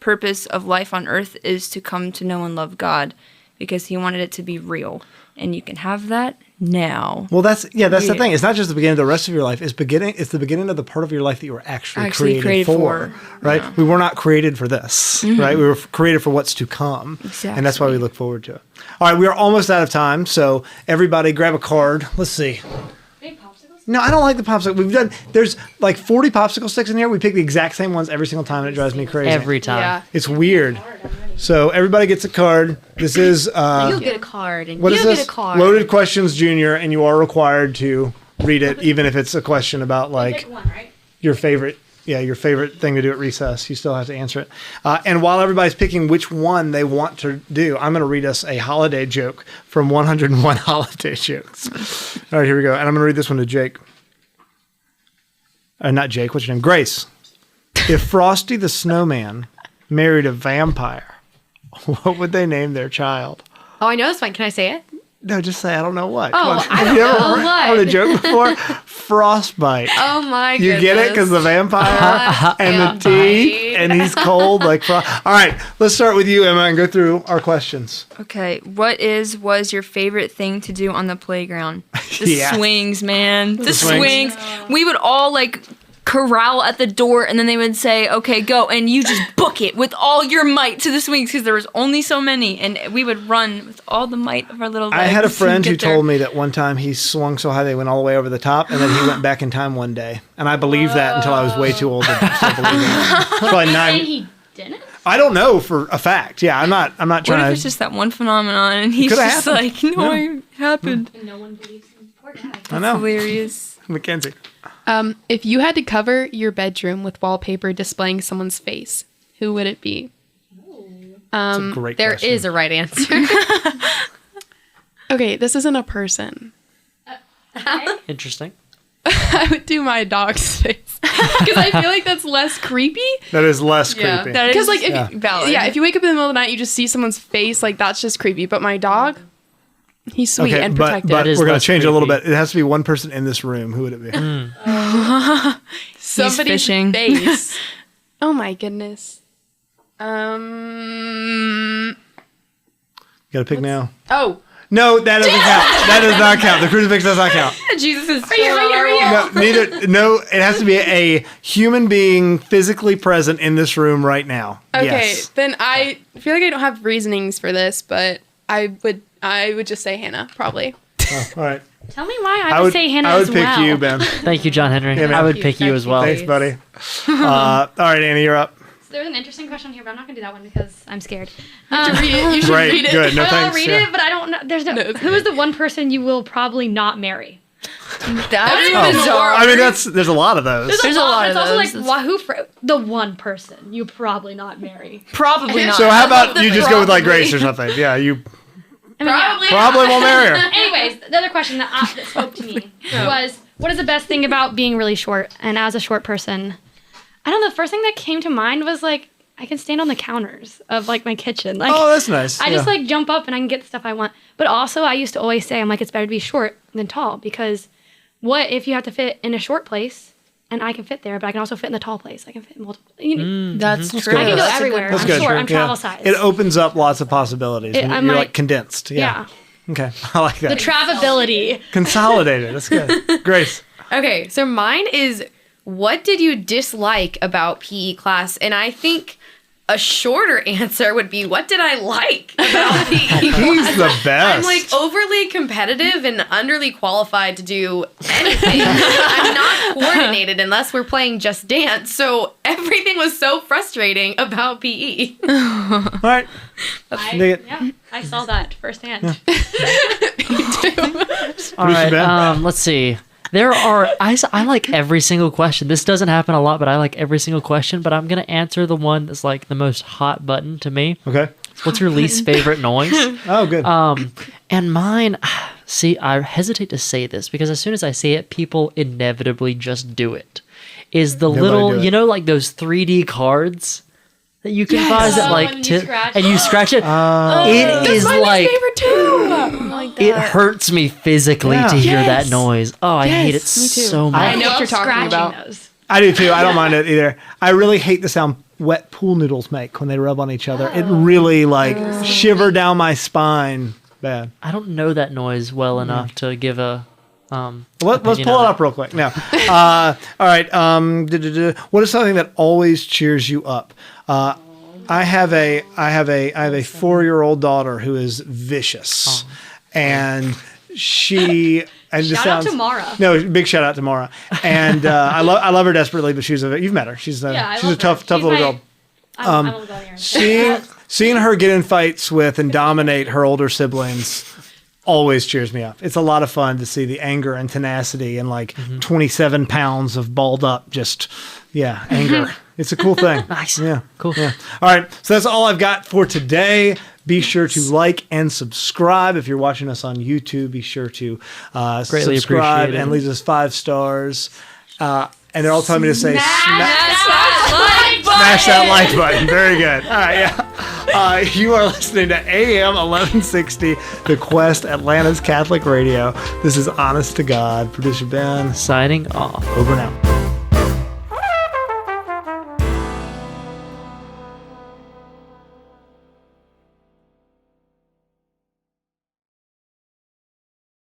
purpose of life on earth is to come to know and love God because he wanted it to be real, and you can have that now. Well, that's the thing. It's not just the beginning of the rest of your life. It's the beginning of the part of your life that you were actually created for. Right? Yeah. We were not created for this. Right? We were created for what's to come. Exactly. And that's why we look forward to it. All right, we are almost out of time. So everybody grab a card. Let's see. No, I don't like the popsicle. There's like 40 popsicle sticks in here. We pick the exact same ones every single time, and it drives me crazy. Every time. Yeah. It's weird. So everybody gets a card. This is You'll get a card, and what you'll is this? get a card. Loaded Questions Junior, and you are required to read it, even if it's a question about like Pick one, right? your favorite thing to do at recess. You still have to answer it. And while everybody's picking which one they want to do, I'm going to read us a holiday joke from 101 Holiday Jokes. All right, here we go. And I'm going to read this one to Jake. Not Jake. What's your name? Grace. If Frosty the Snowman married a vampire, what would they name their child? Oh, I know this one. Can I say it? No, just say I don't know what. Oh, Come on. I Have don't you ever know heard a what. joke before? Frostbite. Oh my You goodness. get it? Because the vampire and the tea, Frostbite. and he's cold like frost. All right, let's start with you, Emma, and go through our questions. Okay, what was your favorite thing to do on the playground? The Yeah. swings, man. The swings. swings. We would all corral at the door, and then they would say, "Okay, go," and you just book it with all your might to the swings because there was only so many, and we would run with all the might of our little legs. I had a to friend who get there. told me that one time he swung so high they went all the way over the top, and then he went back in time one day. And I believed that until I was way too old to still believe it. It's probably And 9. he didn't. I don't know for a fact. Yeah, I'm not What if trying it's to. just that one phenomenon and he's Could've just happened. like, no, it happened. And no one believes him. Poor guy. I know. Hilarious. Mackenzie. If you had to cover your bedroom with wallpaper displaying someone's face, who would it be? That's a great There question. is a right answer. Okay, this isn't a person. Interesting. I would do my dog's face because I feel like that's less creepy. That is less Yeah, creepy. that is Because like Yeah. valid. if you wake up in the middle of the night, you just see someone's face, like that's just creepy. But my dog, he's sweet and but, protective. but That is we're going less to change it a little creepy. bit. It has to be one person in this room. Who would it be? Somebody's fishing. face. Oh my goodness. You got to pick now. Oh, No, that doesn't count. That does not count. The crucifix does not count. Jesus is right here, right here, right here. No, neither. No, it has to be a human being physically present in this room right now. okay. Yes. Then I feel like I don't have reasonings for this, but I would just say Hannah probably. Oh, all right. Tell me why I would say Hannah I would as pick well. you, Ben. Thank you, John Henry. Yeah, man. I would Thank pick you. you as well. Thanks, buddy. All right, Annie, you're up. So there's an interesting question here, but I'm not gonna do that one because I'm scared. Read it. You should Great, read it. good. No, I'll thanks. read Yeah. it, but I don't know. There's no. No, it's Who is the one person you will probably not marry? That's Oh, bizarre. I mean, there's a lot of those. There's a lot It's of also those. like who for the one person you probably not marry. Probably not. So how about you just go with like Probably. Grace or something? Yeah, you I mean, yeah. probably won't marry her. Anyways, the other question that spoke to me was, what is the best thing about being really short? And as a short person, I don't know. The first thing that came to mind was like, I can stand on the counters of like my kitchen. Like, Oh, that's nice. I just like jump up and I can get the stuff I want. But also, I used to always say, I'm like, it's better to be short than tall because what if you have to fit in a short place and I can fit there, but I can also fit in the tall place. I can fit in multiple. You know, That's true. good. I can go That's a good everywhere. That's I'm good. short. I'm Yeah. travel size. It opens up lots of possibilities. It- and I'm you're like- like condensed. Yeah. Okay, I like that. The travelability. Consolidated. That's good. Grace. Okay, so mine is, what did you dislike about PE class? And I think a shorter answer would be, what did I like about PE class? He's the best. I'm like overly competitive and underly qualified to do anything. I'm not coordinated unless we're playing Just Dance. So everything was so frustrating about PE. All right. Dig it. Yeah, I saw that firsthand. All Producer right. Ben? Let's see. There are. I like every single question. This doesn't happen a lot, but I like every single question. But I'm gonna answer the one that's like the most hot button to me. Okay. What's your least favorite noise? Oh, good. And mine. See, I hesitate to say this because as soon as I say it, people inevitably just do it. Is the Nobody little, do it. you know, like those 3D cards that you can buy that Oh, like and you scratch and you it. scratch it. It is like favorite too. it hurts me physically Yeah. to hear that Yes. noise. Oh, I hate it Yes, me too. so much. I know what love you're talking scratching about. those. I do too. I don't mind it either. I really hate the sound wet pool noodles make when they rub on each other. It really like shiver down my spine. Bad. I don't know that noise well enough to give a Let's opinion pull on it up real quick. Now, all right. What is something that always cheers you up? I have a 4-year-old daughter who is vicious, and she. And this Shout out sounds, to Mara. No, big shout out to Mara. And I love her desperately, but you've met her. She's Yeah, I she's a love tough her. little She's my- girl. I'm a Bulgarian. Seeing her get in fights with and dominate her older siblings always cheers me up. It's a lot of fun to see the anger and tenacity and like 27 pounds of balled up anger. It's a cool thing. Nice. Yeah. Cool. Yeah. All right. So that's all I've got for today. Be sure to like and subscribe. If you're watching us on YouTube, be sure to Greatly subscribe appreciate it. and leave us 5 stars. And they're all telling me to say Smash that like button. Very good. All right, yeah. You are listening to AM 1160, The Quest, Atlanta's Catholic Radio. This is Honest to God. Producer Ben, signing off. over now.